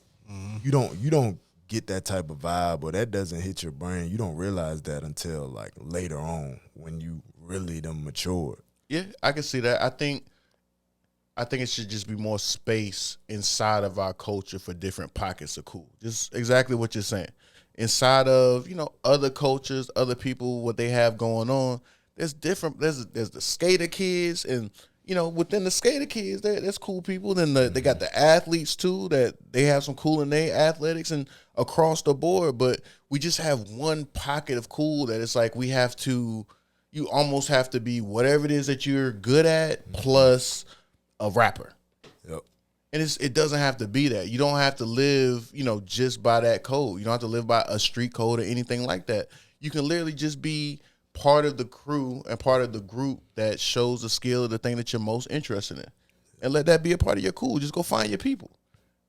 You don't get that type of vibe, or that doesn't hit your brain. You don't realize that until, like, later on when you really done matured. Yeah, I can see that. I think it should just be more space inside of our culture for different pockets of cool. Just exactly what you're saying. Inside of, other cultures, other people, what they have going on, there's different. There's the skater kids, and within the skater kids, there's cool people. Then they got the athletes too, that they have some cool in their athletics and across the board. But we just have one pocket of cool that it's like we have to, you almost have to be whatever it is that you're good at plus a rapper. Yep. And it doesn't have to be that. You don't have to live, just by that code. You don't have to live by a street code or anything like that. You can literally just be part of the crew and part of the group that shows the skill of the thing that you're most interested in. And let that be a part of your cool. Just go find your people.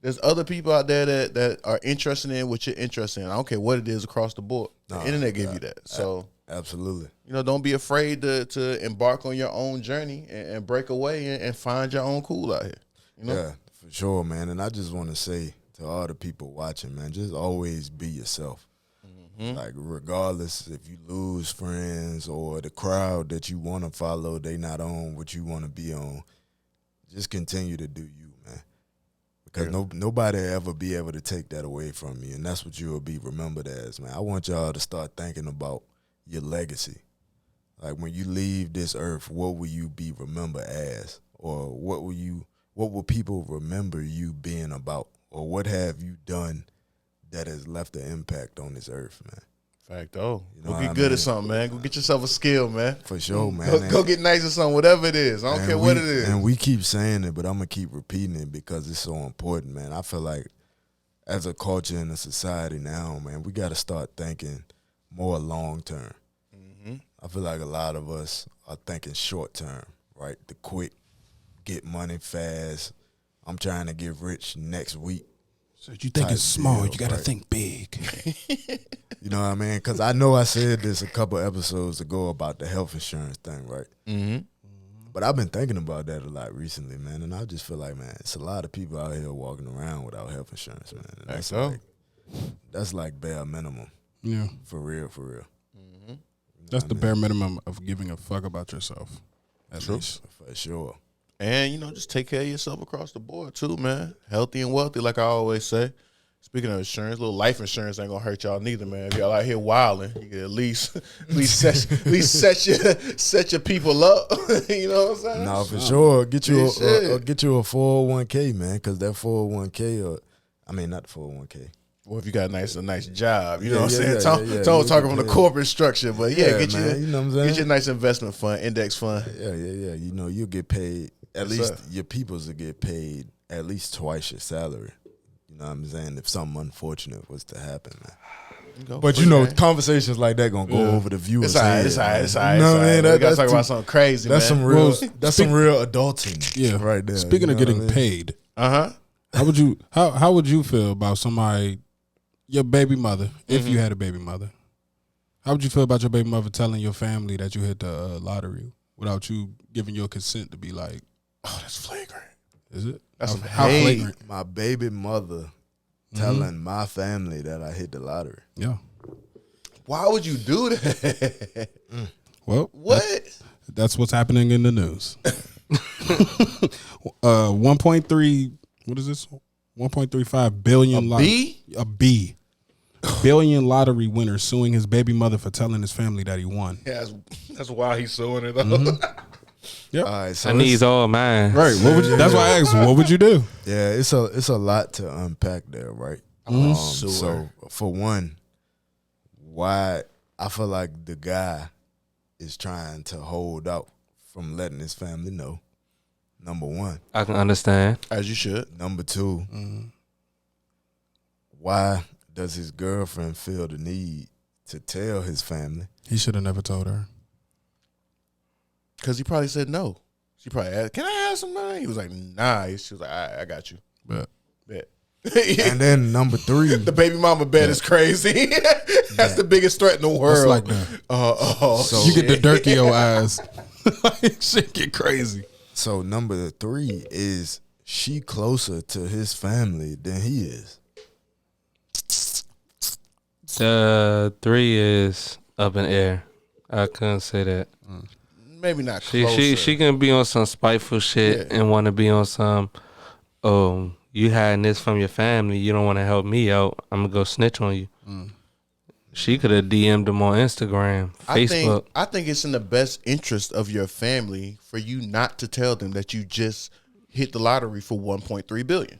There's other people out there that are interested in what you're interested in. I don't care what it is across the board. The internet gave you that. So absolutely. Don't be afraid to embark on your own journey and break away and find your own cool out here. Yeah, for sure, man. And I just want to say to all the people watching, man, just always be yourself. Like, regardless if you lose friends or the crowd that you want to follow, they not on what you want to be on, just continue to do you, man. Because nobody ever be able to take that away from you, and that's what you will be remembered as, man. I want y'all to start thinking about your legacy. Like, when you leave this earth, what will you be remembered as? Or what will people remember you being about? Or what have you done that has left an impact on this earth, man? Go get good at something, man. Go get yourself a skill, man. For sure, man. Go get nice at something, whatever it is. I don't care what it is. And we keep saying it, but I'm going to keep repeating it because it's so important, man. I feel like as a culture and a society now, man, we got to start thinking more long-term. I feel like a lot of us are thinking short-term, right? The quick, get money fast. I'm trying to get rich next week. So you think it's small, you got to think big. You know what I mean? Because I know I said this a couple episodes ago about the health insurance thing, right? But I've been thinking about that a lot recently, man. And I just feel like, man, it's a lot of people out here walking around without health insurance, man. And that's like bare minimum. Yeah. For real, for real. That's the bare minimum of giving a fuck about yourself. At least. For sure. And, just take care of yourself across the board, too, man. Healthy and wealthy, like I always say. Speaking of insurance, little life insurance ain't gonna hurt y'all neither, man. If y'all out here wilding, you can at least set your people up. You know what I'm saying? No, for sure. Get you a 401k, man, because that 401k, not the 401k. Well, if you got a nice job, you know what I'm saying? Tom talking from the corporate structure, but get your nice investment fund, index fund. Yeah. You'll get paid. At least your peoples will get paid at least twice your salary. You know what I'm saying? If something unfortunate was to happen, man. But conversations like that gonna go over the viewers' head. It's all right. You know what I mean? We gotta talk about something crazy, that's man. Some real adulting, right there. Speaking of getting paid, how would you feel about somebody, your baby mother, if you had a baby mother? How would you feel about your baby mother telling your family that you hit the lottery without you giving your consent to be like, oh, that's flagrant. Is it? That's how flagrant? My baby mother telling my family that I hit the lottery. Yeah. Why would you do that? Well, what? That's what's happening in the news. 1.3. What is this? 1.35 billion. A B. Billion lottery winner suing his baby mother for telling his family that he won. Yeah, that's why he's suing it though. Yep. All right, so I need all mine. Right. That's why I asked, what would you do? Yeah, it's a lot to unpack there, right? So for one, why I feel like the guy is trying to hold out from letting his family know. Number one. I can understand. As you should. Number two, why does his girlfriend feel the need to tell his family? He should have never told her. Because he probably said no. She probably asked, can I have some money? He was like, nah. She was like, all right, I got you. Bet. And then number three. The baby mama bet is crazy. That's the biggest threat in the world. That's like so you get the dirt in your eyes. Shit get crazy. So number three is she closer to his family than he is. The 3 is up in air. I couldn't say that. Maybe not closer. She can be on some spiteful shit and want to be on some, you hiding this from your family. You don't want to help me out. I'm going to go snitch on you. She could have DM'd him on Instagram, Facebook. I think it's in the best interest of your family for you not to tell them that you just hit the lottery for $1.3 billion.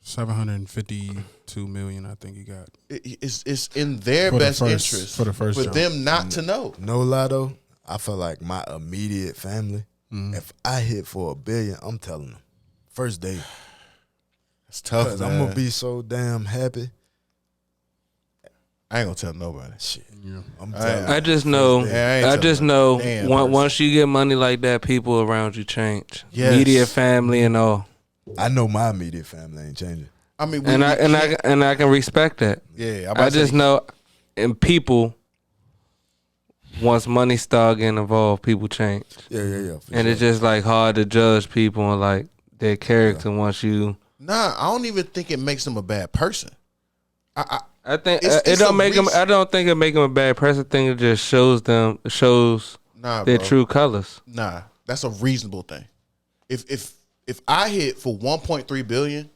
752 million, I think he got. It's in their best interest for the first for job. them not to know. No, Lotto, I feel like my immediate family, if I hit for $1 billion, I'm telling them first day. It's tough, Because man. I'm gonna be so damn happy. I ain't gonna tell nobody. Shit. Yeah. I'm telling I just know. Yeah, I just know. Damn, Once you get money like that, people around you change. Yes. Media, family, and all. I know my immediate family ain't changing. I mean, I can respect that. Yeah, I just know, and people. Once money start getting involved, people change. Yeah. And it's just like hard to judge people and like their character once you. Nah, I don't even think it makes them a bad person. I think It's it don't a make them. I don't think it make them a bad person. I think it just shows their bro. true colors. Nah, that's a reasonable thing. If I hit for 1.3 billion,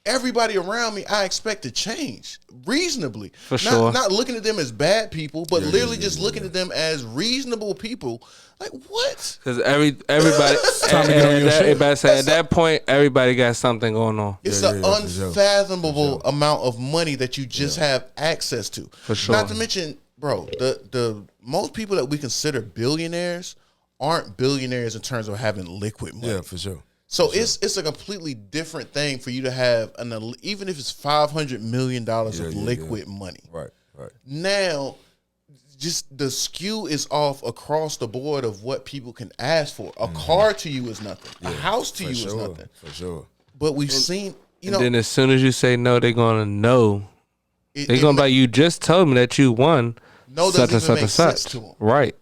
everybody around me, I expect to change reasonably. For sure. Not looking at them as bad people, but literally just looking at them as reasonable people. Like what? Because everybody at that point, everybody got something going on. It's an unfathomable amount of money that you just have access to. For sure. Not to mention, bro, the most people that we consider billionaires aren't billionaires in terms of having liquid money. Yeah, for sure. So it's a completely different thing for you to have even if it's $500 million of liquid money. Right. Now, just the skew is off across the board of what people can ask for. A car to you is nothing. A house to you is nothing. For sure. But we've seen, And then as soon as you say no, they're gonna know. They're gonna be like, you just told me that you won. No, such doesn't and even such make and sense such. to them. Right.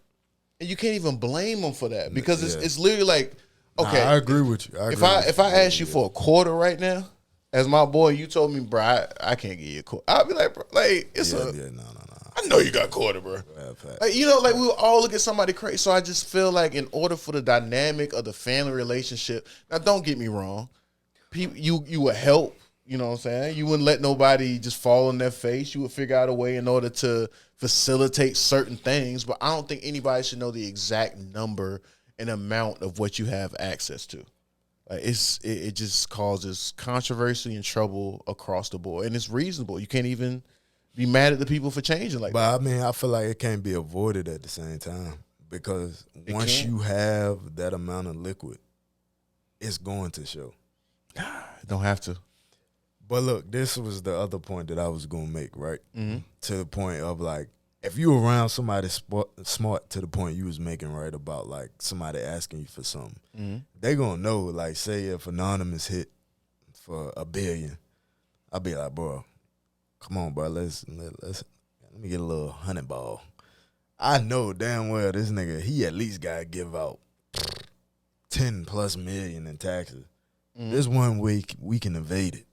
And you can't even blame them for that because it's literally like, okay, I agree with you. If I ask you for a quarter right now, as my boy, you told me, bro, I can't give you a quarter. I'll be like, bro, like no. I know you got a quarter, bro. Like, like we will all look at somebody crazy. So I just feel like in order for the dynamic of the family relationship, now don't get me wrong, you would help. You know what I'm saying? You wouldn't let nobody just fall on their face. You would figure out a way in order to facilitate certain things. But I don't think anybody should know the exact number and amount of what you have access to. Like it just causes controversy and trouble across the board, and it's reasonable. You can't even be mad at the people for changing like that. But I mean, I feel like it can't be avoided at the same time because once you have that amount of liquid, it's going to show. It don't have to. But look, this was the other point that I was gonna make, right? Mm-hmm. To the point of like, if you around somebody smart to the point you was making right about like somebody asking you for something, they gonna know. Like, say if Anonymous hit for $1 billion, I'll be like, bro, come on, bro, let me get a little 100 ball. I know damn well this nigga, he at least gotta give out 10+ million in taxes. This 1 week we can evade it.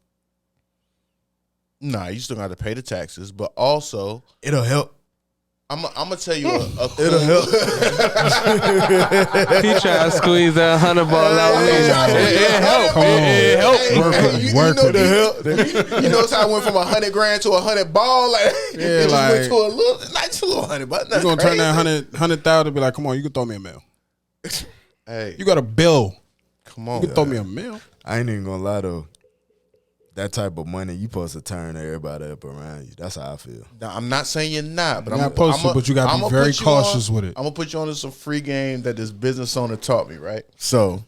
Nah, you still got to pay the taxes, but also It'll help. I'm gonna tell you a cool. It'll help. He tried to squeeze that 100 ball out. It helped. You notice how I went from $100,000 to $100 ball. Like, it just went to a little, not just a little 100, but you're gonna turn that 100,000 and be like, come on, you can throw me a mil. Hey, You got a bill. come on. You can throw me a mil. I ain't even gonna lie though. That type of money, you supposed to turn everybody up around you. That's how I feel. Now, I'm not saying you're not, but You're not supposed to, but you gotta be very cautious with it. I'm gonna put you on to some free game that this business owner taught me, right? So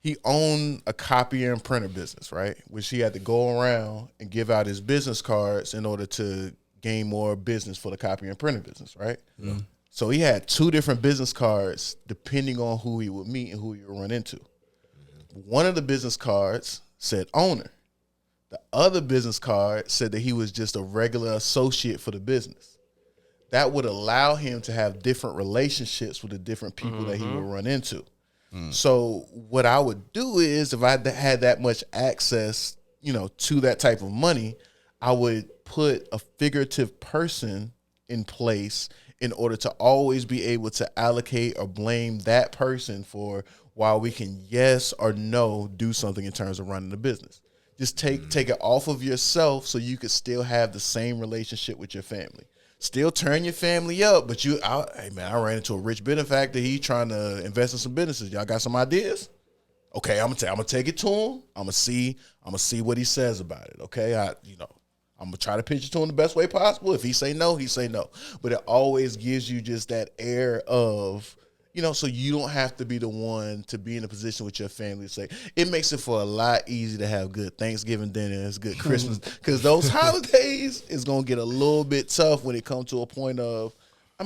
he owned a copier and printer business, right? Which he had to go around and give out his business cards in order to gain more business for the copier and printer business, right? Mm-hmm. So he had 2 different business cards depending on who he would meet and who he would run into. One of the business cards said owner. The other business card said that he was just a regular associate for the business. That would allow him to have different relationships with the different people that he would run into. So what I would do is if I had that much access, to that type of money, I would put a figurative person in place in order to always be able to allocate or blame that person for why we can yes or no do something in terms of running the business. Just take it off of yourself so you could still have the same relationship with your family. Still turn your family up, but hey man, I ran into a rich benefactor. He trying to invest in some businesses. Y'all got some ideas? Okay, I'm gonna take it to him. I'm gonna see what he says about it. Okay, I'm gonna try to pitch it to him the best way possible. If he say no, he say no. But it always gives you just that air of, so you don't have to be the one to be in a position with your family to say. It makes it for a lot easier to have good Thanksgiving dinners, good Christmas, because those holidays is gonna get a little bit tough when it comes to a point of,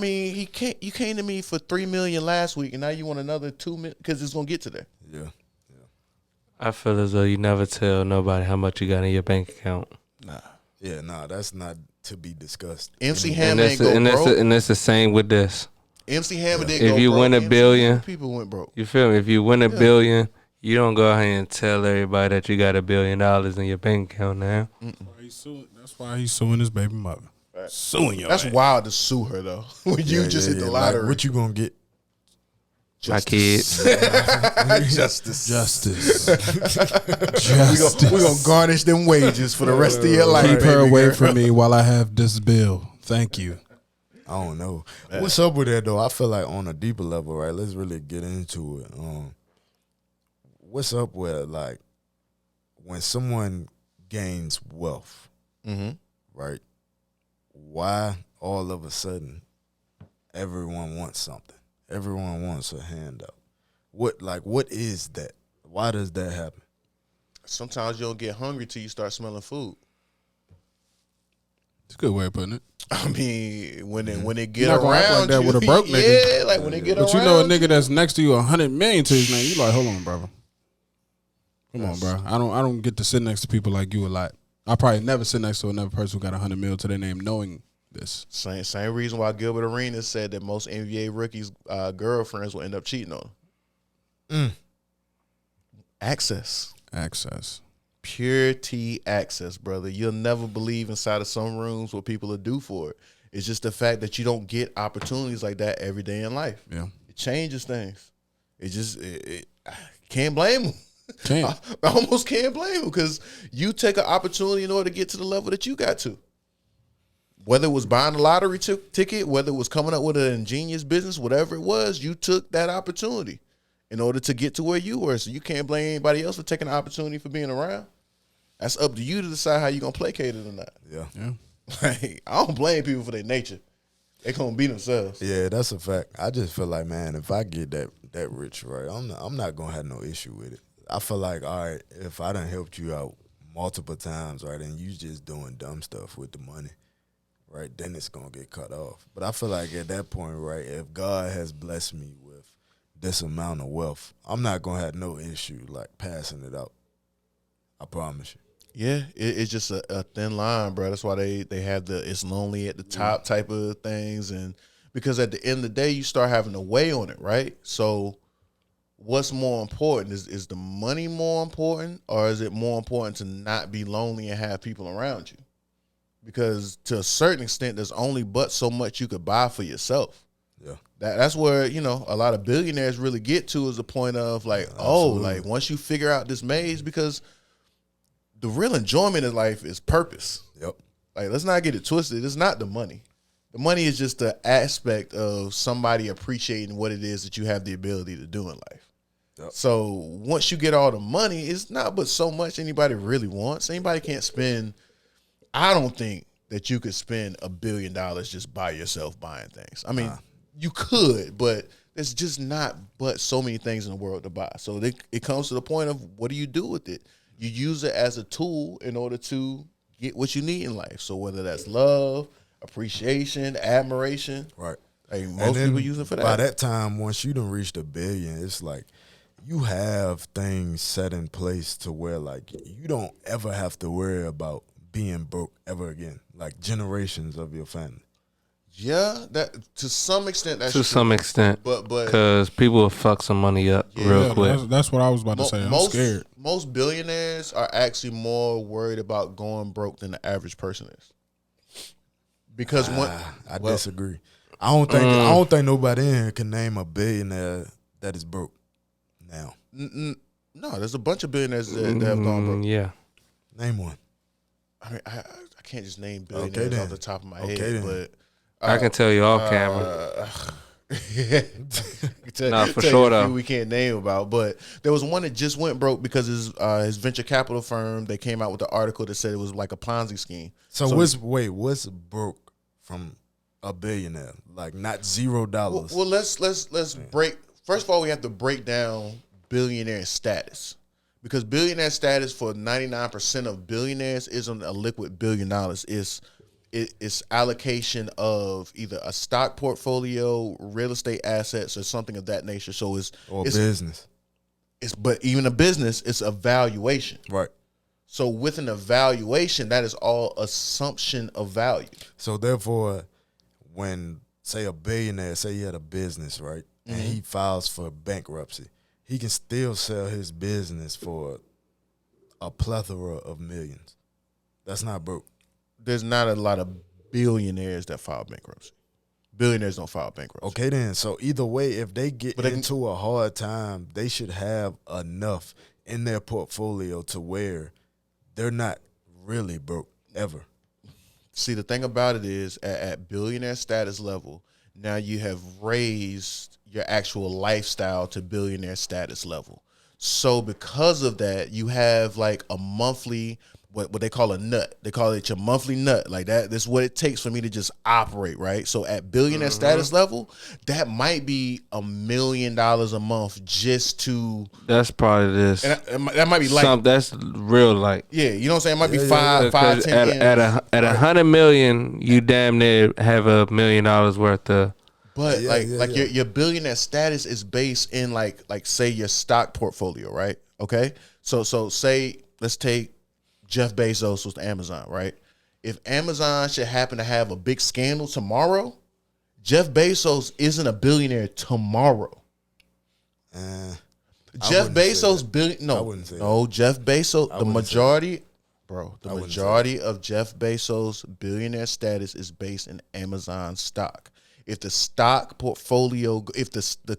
you came to me for $3 million last week, and now you want another $2 million, because it's gonna get to there. Yeah. I feel as though you never tell nobody how much you got in your bank account. Nah. Yeah, that's not to be discussed. MC Hammer ain't go broke. And it's the same with this. MC Hammer didn't If go you broke. win $1 billion, people went broke. You feel me? If you win $1 billion, you don't go ahead and tell everybody that you got $1 billion in your bank account now. That's why he's suing his baby mother. Right. Suing your That's ass. wild to sue her though. When you just hit the lottery. Like, what you gonna get? My kids. Justice. We're gonna garnish them wages for the rest of your life. Keep her away from me while I have this bill. Thank you. I don't know. What's up with that though? I feel like on a deeper level, right? Let's really get into it. What's up with like when someone gains wealth, right? Why all of a sudden everyone wants something? Everyone wants a handout. What is that? Why does that happen? Sometimes you don't get hungry till you start smelling food. It's a good way of putting it. When they get You're not gonna act around like that you, with a broke nigga. Yeah, like when they get But around. you know a nigga that's next to you $100 million to his name, you like, hold on, brother. Come on, bro. I don't get to sit next to people like you a lot. I probably never sit next to another person who got $100 million to their name knowing this. Same reason why Gilbert Arenas said that most NBA rookies' girlfriends will end up cheating on them. Access. Pure T access, brother. You'll never believe inside of some rooms what people will do for it. It's just the fact that you don't get opportunities like that every day in life. Yeah. It changes things. It just I can't blame them. Can't. I almost can't blame them because you take an opportunity in order to get to the level that you got to. Whether it was buying a lottery ticket, whether it was coming up with an ingenious business, whatever it was, you took that opportunity in order to get to where you were. So you can't blame anybody else for taking the opportunity for being around. That's up to you to decide how you're going to placate it or not. Yeah. Like, I don't blame people for their nature. They're going to be themselves. Yeah, that's a fact. I just feel like, man, if I get that rich, right, I'm not going to have no issue with it. I feel like, all right, if I done helped you out multiple times, right, and you just doing dumb stuff with the money, right, then it's going to get cut off. But I feel like at that point, right, if God has blessed me with this amount of wealth, I'm not going to have no issue, like, passing it out. I promise you. Yeah, it's just a thin line, bro. That's why they have the it's lonely at the top type of things. And because at the end of the day, you start having to weigh on it, right? So what's more important? Is the money more important, or is it more important to not be lonely and have people around you? Because to a certain extent, there's only but so much you could buy for yourself. Yeah. That's where, a lot of billionaires really get to, is the point of like, like once you figure out this maze, because the real enjoyment in life is purpose. Yep. Like, let's not get it twisted. It's not the money. The money is just the aspect of somebody appreciating what it is that you have the ability to do in life. Yep. So once you get all the money, it's not but so much anybody really wants. Anybody can't spend. I don't think that you could spend $1 billion just by yourself buying things. I mean, you could, but there's just not but so many things in the world to buy. So it comes to the point of, what do you do with it? You use it as a tool in order to get what you need in life. So whether that's love, appreciation, admiration. Right. Like, most people use it for that. By that time, once you done reached $1 billion, it's like you have things set in place to where, like, you don't ever have to worry about being broke ever again. Like, generations of your family. Yeah, that to some extent. That's to some extent, but because people will fuck some money up real quick. That's what I was about to say. I'm scared. Most billionaires are actually more worried about going broke than the average person is. Because I disagree. I don't think nobody in here can name a billionaire that is broke now. No, there's a bunch of billionaires that have gone broke. Yeah, name one. I mean, I can't just name billionaires off the top of my head, but I can tell you off camera. Nah, for tell sure, you a though. few we can't name about, but there was one that just went broke because his venture capital firm, they came out with the article that said it was like a Ponzi scheme. So what's broke from a billionaire? Like not $0. Well, let's break. First of all, we have to break down billionaire status, because billionaire status for 99% of billionaires isn't a liquid $1 billion. It's allocation of either a stock portfolio, real estate assets, or something of that nature. So it's business. But even a business, it's a valuation. Right. So with an evaluation, that is all assumption of value. So therefore, when say a billionaire, say he had a business, right, and he files for bankruptcy, he can still sell his business for a plethora of millions. That's not broke. There's not a lot of billionaires that file bankruptcy. Billionaires don't file bankruptcy. Okay, then. So either way, if they get into a hard time, they should have enough in their portfolio to where they're not really broke ever. See, the thing about it is, at billionaire status level, now you have raised your actual lifestyle to billionaire status level. So because of that, you have like a monthly, what they call a nut. They call it your monthly nut. Like that. This is what it takes for me to just operate, right? So at billionaire status level, that might be $1 million a month just to. That's probably this. And that might be like that's real like. Yeah, you know what I'm saying? It might be five, 10 at 100 million, you damn near have $1 million worth of. But your billionaire status is based in like say your stock portfolio, right? Okay, so say let's take Jeff Bezos with Amazon, right? If Amazon should happen to have a big scandal tomorrow, Jeff Bezos isn't a billionaire tomorrow. Jeff Bezos Jeff Bezos, the majority of Jeff Bezos' billionaire status is based in Amazon stock. If the stock portfolio, if the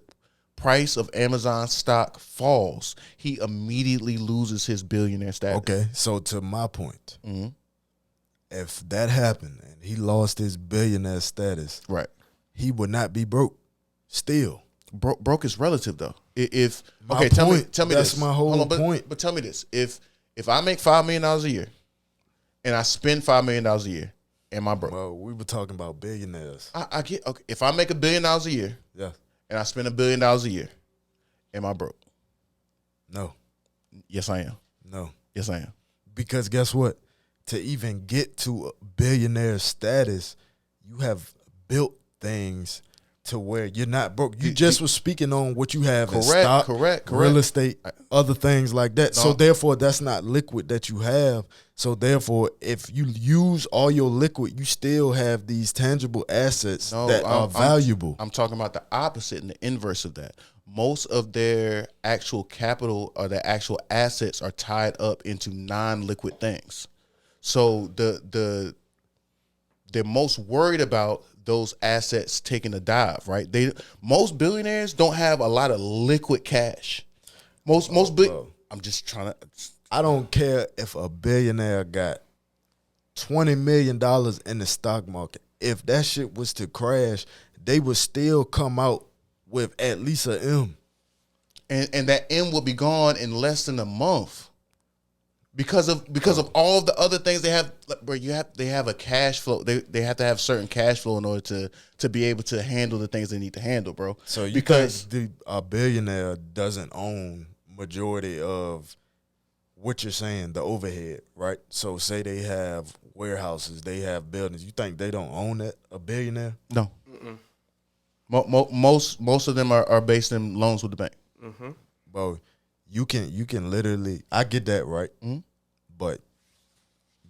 price of Amazon stock falls, he immediately loses his billionaire status. Okay, so to my point, if that happened and he lost his billionaire status, right, he would not be broke. Still, broke is relative though. Tell me that's this. my whole point. But tell me this: if I make $5 million a year, and I spend $5 million a year, am I broke? Well, we were talking about billionaires. I get okay. If I make $1 billion a year, yeah, and I spend $1 billion a year, am I broke? No. Yes, I am. No. Yes, I am. Because guess what? To even get to a billionaire status, you have built things to where you're not broke. You just was speaking on what you have in stock, correct, real estate, other things like that. No. So therefore, that's not liquid that you have. So therefore, if you use all your liquid, you still have these tangible assets that are valuable. I'm talking about the opposite and the inverse of that. Most of their actual capital or their actual assets are tied up into non-liquid things. So they're most worried about those assets taking a dive, right? Most billionaires don't have a lot of liquid cash. I'm just trying to. I don't care if a billionaire got $20 million in the stock market. If that shit was to crash, they would still come out with at least an M. And that M will be gone in less than a month. Because of all the other things they have, bro. They have a cash flow. They have to have certain cash flow in order to be able to handle the things they need to handle, bro. So you think a billionaire doesn't own majority of what you're saying, the overhead, right? So say they have warehouses, they have buildings. You think they don't own that? A billionaire? No. Most of them are based in loans with the bank. Mm-hmm. Bro, you can literally. I get that, right? Mm-hmm. But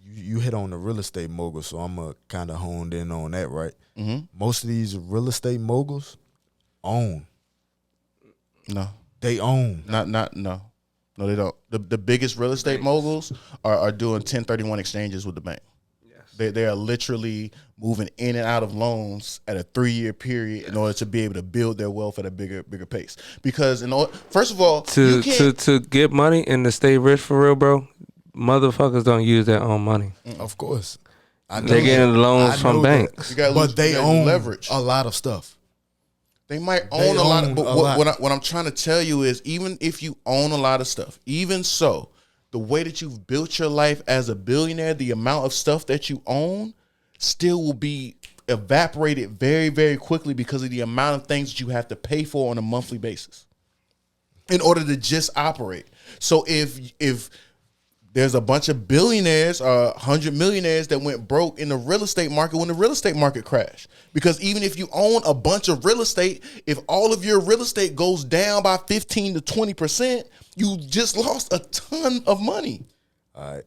you hit on the real estate mogul, so I'm kind of honed in on that, right? Mm-hmm. Most of these real estate moguls own. No, they own. No, they don't. The biggest real estate moguls are doing 1031 exchanges with the bank. Yes, they are literally moving in and out of loans at a 3-year period in order to be able to build their wealth at a bigger pace. Because first of all, to get money and to stay rich for real, bro. Motherfuckers don't use their own money. Of course. They're getting loans from banks. But they own leverage. A lot of stuff. They might own a lot of, but what I'm trying to tell you is, even if you own a lot of stuff, even so, the way that you've built your life as a billionaire, the amount of stuff that you own still will be evaporated very, very quickly because of the amount of things that you have to pay for on a monthly basis in order to just operate. So if there's a bunch of billionaires or 100 millionaires that went broke in the real estate market when the real estate market crashed. Because even if you own a bunch of real estate, if all of your real estate goes down by 15 to 20%, you just lost a ton of money. All right.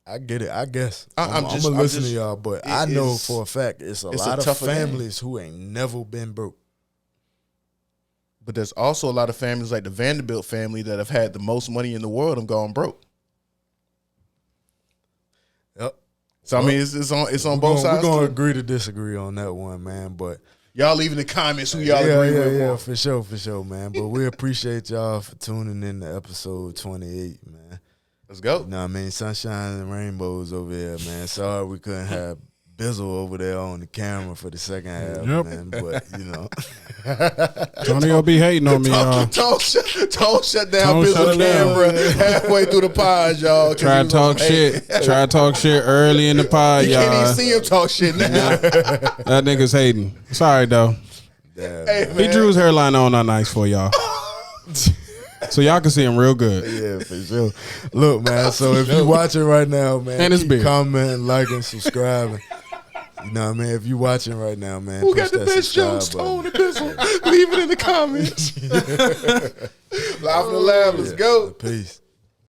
I get it, I guess. I'm going to listen to y'all, but I know for a fact it's a lot of families who ain't never been broke. But there's also a lot of families like the Vanderbilt family that have had the most money in the world and gone broke. Yep. So I mean, it's on both sides. We're gonna agree to disagree on that one, man. But y'all leave in the comments who y'all agree with. Yeah, for sure, man. But we appreciate y'all for tuning in to episode 28, man. Let's go. You know what I mean? Sunshine and rainbows over here, man. Sorry we couldn't have Bizzle over there on the camera for the second half, man. But, you know. Tony will be hating on me, y'all. Don't shut down Bizzle camera halfway through the pod, y'all. Try to talk shit. Try to talk shit early in the pod, y'all. You can't even see him talk shit now. That nigga's hating. Sorry, though. Damn, hey, he drew his hairline on nice for y'all. So y'all can see him real good. Yeah, for sure. Look, man, so if you watching right now, man, and keep commenting, liking, subscribing. You know what I mean? If you watching right now, man, who got the best jokes? Tone the Bizzle. Leave it in the comments. Live in the lab. Let's go. Peace.